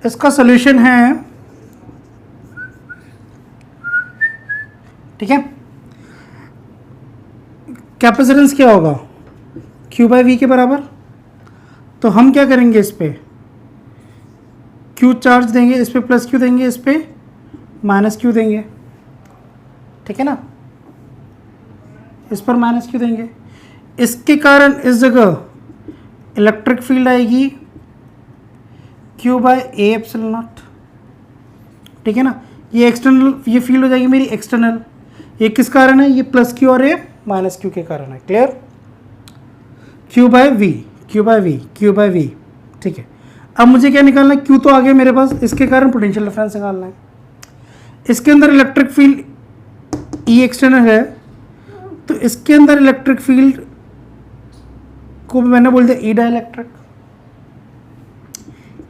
इसका सॉल्यूशन है, ठीक है, कैपेसिटेंस क्या होगा Q बाई वी के बराबर। तो हम क्या करेंगे, इस पे Q चार्ज देंगे, इस पे प्लस Q देंगे, इस पे माइनस Q देंगे, ठीक है ना। इस पर माइनस Q देंगे, इसके कारण इस जगह इलेक्ट्रिक फील्ड आएगी Q by A epsilon not, ठीक है ना। ये एक्सटर्नल, ये फील्ड हो जाएगी मेरी एक्सटर्नल। ये किस कारण है, ये प्लस Q और ये माइनस Q के कारण है। Clear. Q by V, Q by V, Q by V, ठीक है। अब मुझे क्या निकालना है, Q तो आ गया मेरे पास, इसके कारण पोटेंशियल डिफरेंस निकालना है। इसके अंदर इलेक्ट्रिक फील्ड E एक्सटर्नल है, तो इसके अंदर इलेक्ट्रिक फील्ड को मैंने बोल दिया ई डाइलेक्ट्रिक।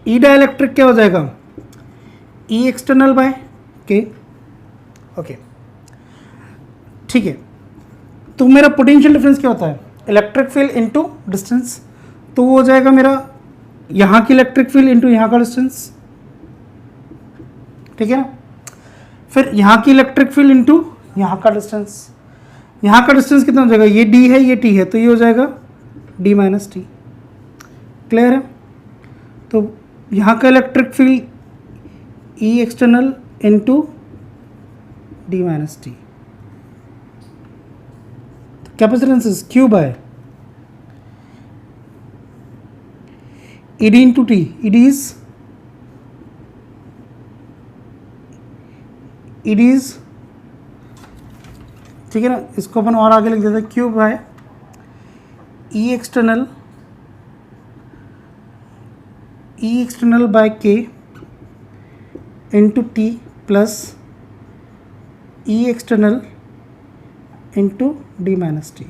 ई डाइलेक्ट्रिक क्या हो जाएगा, E एक्सटर्नल बाय के, ओके, ठीक है। तो मेरा पोटेंशियल डिफरेंस क्या होता है, इलेक्ट्रिक फील्ड इनटू डिस्टेंस, तो वो हो जाएगा मेरा यहाँ की इलेक्ट्रिक फील्ड इनटू यहाँ का डिस्टेंस, ठीक है ना। फिर यहाँ की इलेक्ट्रिक फील्ड इनटू यहाँ का डिस्टेंस, यहाँ का डिस्टेंस कितना हो जाएगा, ये d है, ये t है, तो ये हो जाएगा d माइनस टी। क्लियर है। तो यहाँ का electric field E external into d minus T, capacitance is Q by ed into T, ed is, ठीक है ना। इसको अपन और आगे लिख देते हैं, Q by E external by K into T plus E external into D minus T.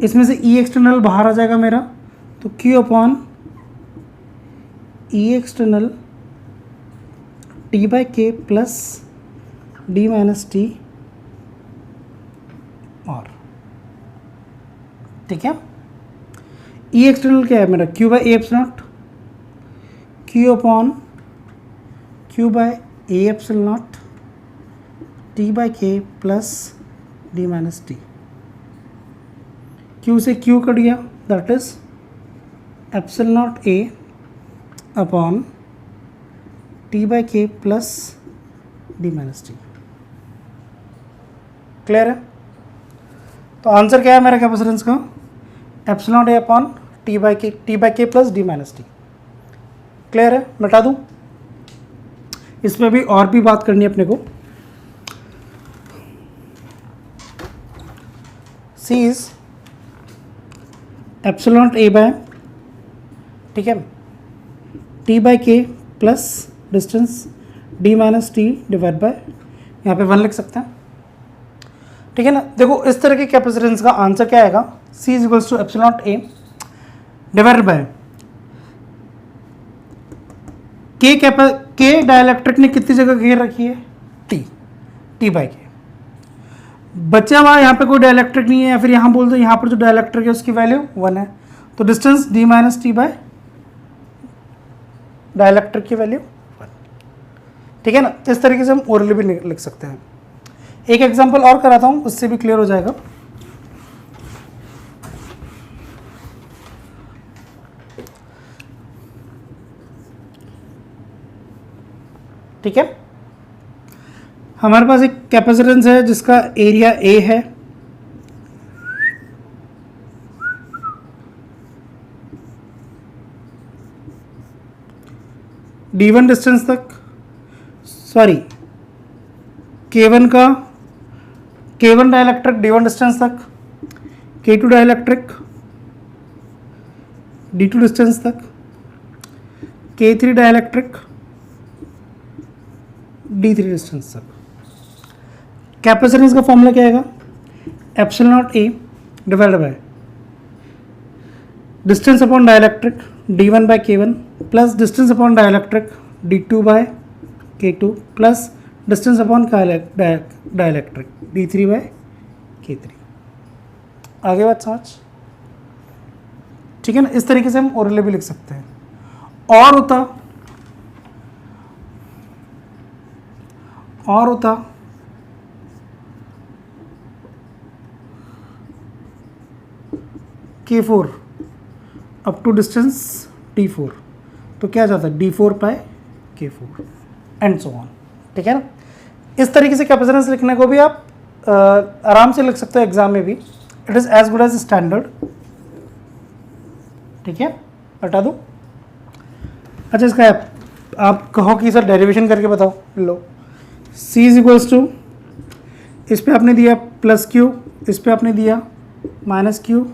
इसमें से E एक्सटर्नल बाहर आ जाएगा मेरा, तो Q upon E external T by K plus D minus T और, ठीक है। E एक्सटर्नल क्या है मेरा, Q by A epsilon not, Q upon Q by A epsilon naught T by K plus D minus T. Q से Q कट गया, that is epsilon not A upon T by K plus D minus T. Clear है। तो आंसर क्या है मेरा कैपेसिटेंस का, epsilon not A upon T by K plus D minus T. Clear है। मिटा दूँ, इसमें भी और भी बात करनी है अपने को। C is epsilon not A by, ठीक है, T by K plus distance D minus T divide by, यहाँ पे 1 लिख सकते हैं, ठीक है ना। देखो इस तरह के कैपेसिटेंस का आंसर क्या आएगा, C is equals to epsilon not A divided by K dielectric ने कितनी जगह घेर रखी है, T बाई के। बचा हुआ यहाँ पे कोई डाइलेक्ट्रिक नहीं है, या फिर यहाँ बोल दो यहाँ पर जो डाइलेक्ट्रिक है उसकी वैल्यू 1 है, तो distance D minus T by dielectric की वैल्यू 1। ठीक है ना। इस तरीके से हम ओरली भी लिख सकते हैं। एक एग्जांपल और कराता हूँ, उससे भी क्लियर हो जाएगा। ठीक है, हमारे पास एक कैपेसिटेंस है जिसका एरिया A है, D1 डिस्टेंस तक, sorry K1 dielectric D1 distance तक, K2 डाइलेक्ट्रिक D2 डिस्टेंस तक, K3 डाइलेक्ट्रिक D3 डिस्टेंस तक। कैपेसिटेंस का फॉर्मूला क्या आएगा, epsilon not A divided by distance upon dielectric D1 by K1 plus distance upon dielectric D2 by K2 plus distance upon dielectric D3 by K3। आगे बात समझ, ठीक है ना। इस तरीके से हम ओरली भी लिख सकते हैं। और होता K4 up to distance D4, तो क्या जाता है D4 by K4 and so on. ठीक है ना। इस तरीके से कैपेसिटेंस लिखने को भी आप आराम से लिख सकते हो एग्जाम में भी। It is as good as standard. ठीक है, हटा दो। अच्छा, इसका आप कहो कि सर डेरिवेशन करके बताओ, लो C इज इक्वल्स टू, इस पे आपने दिया प्लस Q, इस पे आपने दिया minus Q,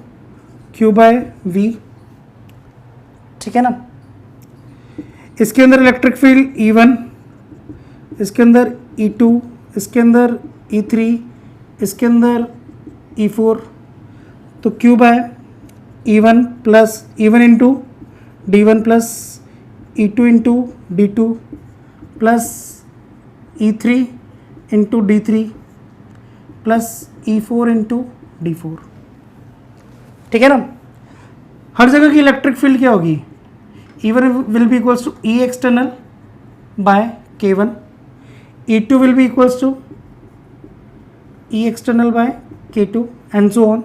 Q by V। ठीक है ना। इसके अंदर इलेक्ट्रिक फील्ड E1, इसके अंदर E2, इसके अंदर E3, इसके अंदर E4, तो Q by E1 plus E1 into D1 plus E2 into D2 plus E3 into D3 plus E4 into D4। ठीक है ना। हर जगह की इलेक्ट्रिक फील्ड क्या होगी, E1 will be equals to E external by K1, E2 will be equals to E external by K2 and so on.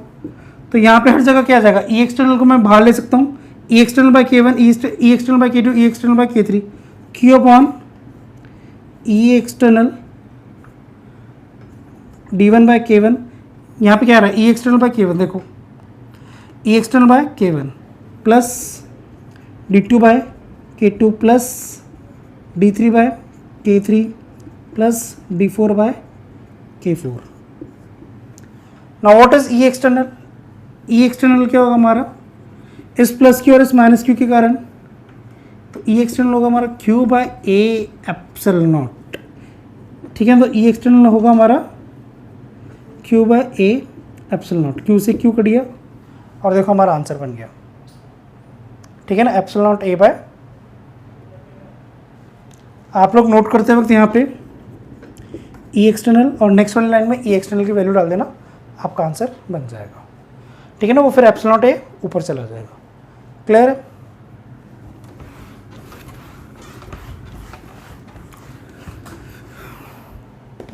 तो यहाँ पे हर जगह क्या आ जाएगा, E एक्सटर्नल को मैं बाहर ले सकता हूँ, E external by K1, E external by K2, E external by K3, Q upon E external D1 by K1। यहाँ पे क्या आ रहा है, E एक्सटर्नल बाय K1, देखो E external by K1 plus D2 by K2 plus D3 by K3 plus D4 by K4। Now what is E external, E external क्या होगा हमारा, इस प्लस Q और इस माइनस Q के कारण, तो E एक्सटर्नल होगा हमारा Q by A epsilon not. ठीक है, तो E एक्सटर्नल होगा हमारा Q by A epsilon not. Q से Q कट गया और देखो हमारा आंसर बन गया। ठीक है ना, एप्सिलॉन नॉट A बाय, आप लोग नोट करते वक्त यहाँ पे E एक्सटर्नल और नेक्स्ट वाली लाइन में E एक्सटर्नल की वैल्यू डाल देना, आपका आंसर बन जाएगा। ठीक है ना, वो फिर एप्सिलॉन नॉट A ऊपर चला जाएगा। क्लियर है।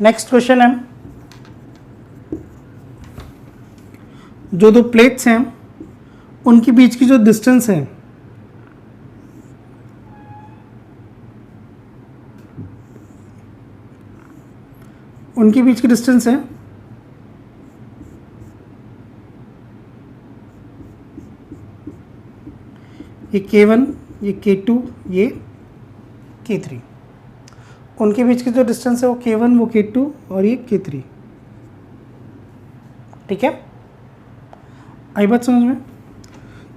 नेक्स्ट क्वेश्चन है, जो दो प्लेट्स हैं उनके बीच की जो डिस्टेंस है, उनके बीच की डिस्टेंस है ये K1, ये K2, ये K3। उनके बीच की जो डिस्टेंस है वो K1, वो K2 और ये K3। ठीक है, आई बात समझ में।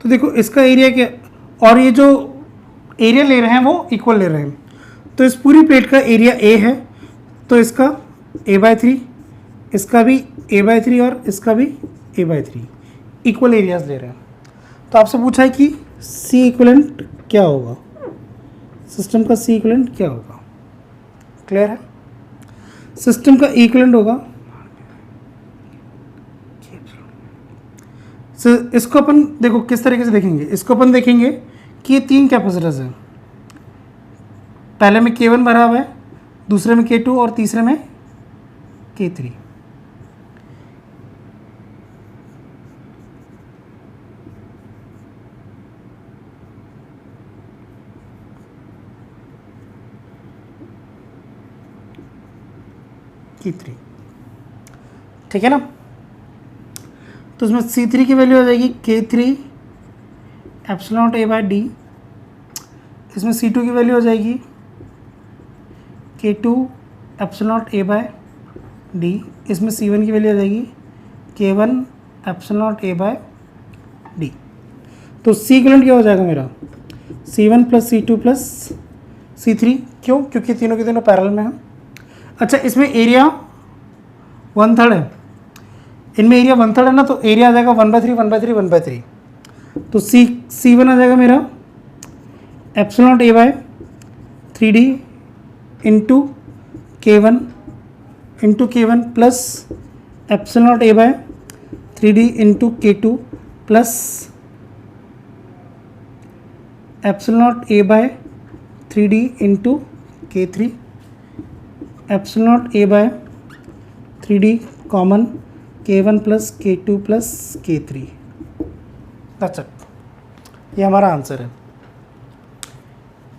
तो देखो इसका एरिया क्या, और ये जो एरिया ले रहे हैं वो इक्वल ले रहे हैं, तो इस पूरी प्लेट का एरिया A है, तो इसका A/3, इसका भी a/3 और इसका भी a/3, इक्वल एरियाज ले रहे हैं। तो आपसे पूछा है कि सी इक्वलेंट क्या होगा, सिस्टम का सी इक्वलेंट क्या होगा। क्लियर है? सिस्टम का इक्वलेंट होगा, इसको अपन देखो किस तरीके से देखेंगे, इसको अपन देखेंगे कि ये 3 कैपेसिटर्स हैं, पहले में K1 भरा हुआ है, दूसरे में K2 और तीसरे में K3। K3 ठीक है ना। तो उसमें C3 की वैल्यू हो जाएगी K3 एप्सिलॉन नॉट A/D, इसमें C2 की वैल्यू हो जाएगी K2 एप्सिलॉन नॉट A/D, इसमें C1 की वैल्यू हो जाएगी K1 एप्सिलॉन नॉट A/D। तो C इक्विवेलेंट क्या हो जाएगा मेरा, C1 plus C2 plus C3। क्यों? क्योंकि तीनों के तीनों पैरेलल में हैं। अच्छा, इसमें एरिया 1/3 है, इनमें एरिया 1/3 है ना, तो एरिया आ जाएगा 1/3 1/3 1/3। तो C1 आ जाएगा मेरा epsilon not A/3D into K1 plus epsilon not A/3D into K2 plus epsilon not A/3D into K3, epsilon not A/3D common K1 plus K2 plus K3। That's it, ये हमारा आंसर है।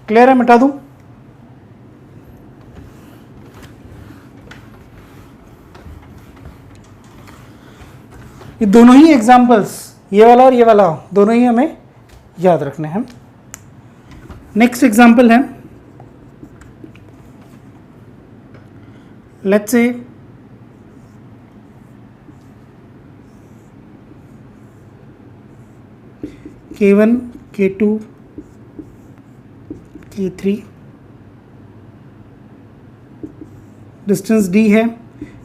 क्लियर है? मिटा दूं? ये दोनों ही एग्जाम्पल्स, ये वाला और ये वाला, दोनों ही हमें याद रखने हैं। नेक्स्ट एग्जाम्पल है, let's say K1 K2 K3 distance D है,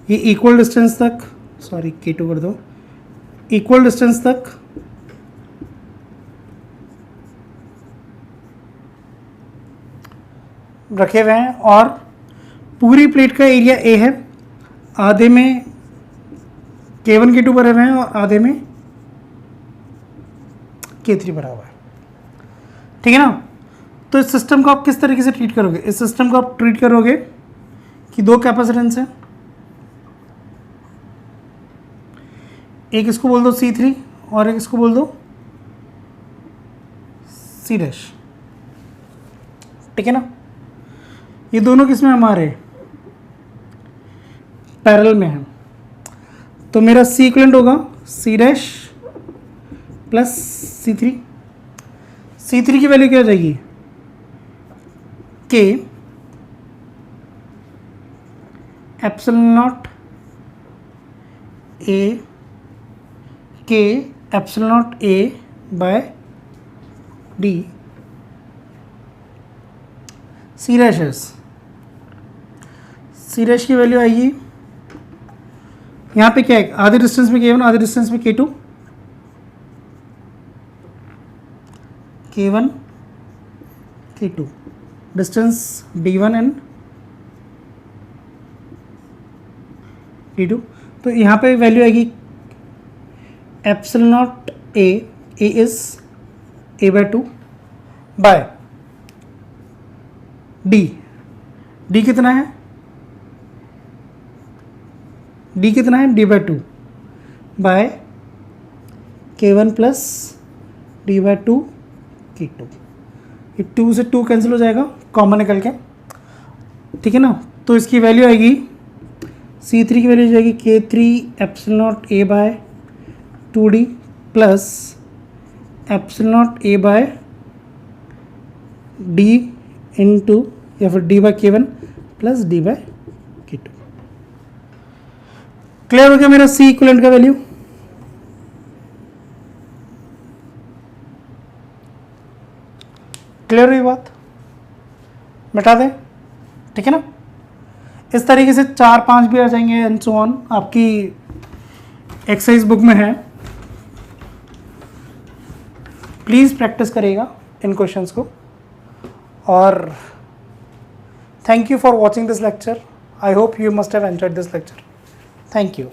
ये इक्वल डिस्टेंस तक, सॉरी K2 कर दो, इक्वल डिस्टेंस तक रखे हुए हैं और पूरी प्लेट का एरिया A है, आधे में K1 K2 भरे हुए हैं और आधे में K3 भरा हुआ है। ठीक है ना। तो इस सिस्टम को आप किस तरीके से ट्रीट करोगे, इस सिस्टम को आप ट्रीट करोगे कि 2 कैपेसिटेंस हैं, एक इसको बोल दो C3 और एक इसको बोल दो C'। ठीक है ना। ये दोनों किसमें हमारे पैरेलल में हैं, तो मेरा C इक्विवेलेंट होगा C' प्लस C3। C3 की वैल्यू क्या हो जाएगी, K epsilon not A, K epsilon not A/D C' की वैल्यू आएगी, यहाँ पे क्या है, आधे डिस्टेंस में K1 आधे डिस्टेंस में K2, K1 K2 distance D1 and D2। तो यहाँ पे वैल्यू आएगी epsilon not A is A/2 by D कितना है, D कितना है, D/2 bye K1 plus D/2 K2। ये 2 से 2 कैंसिल हो जाएगा, कॉमन निकल के। ठीक है ना। तो इसकी वैल्यू आएगी, C3 की वैल्यू हो जाएगी K3 epsilon not A/2D plus epsilon not A/D into या फिर D/K1 प्लस D/K2। क्लियर हो गया मेरा C इक्विवेलेंट का वैल्यू। क्लियर हुई बात, मिटा दें। ठीक है ना। इस तरीके से 4-5 भी आ जाएंगे एंड सो ऑन, आपकी एक्सरसाइज बुक में है। प्लीज़ प्रैक्टिस करिएगा इन क्वेश्चंस को। और thank you for watching this lecture. I hope you must have enjoyed this lecture. Thank you.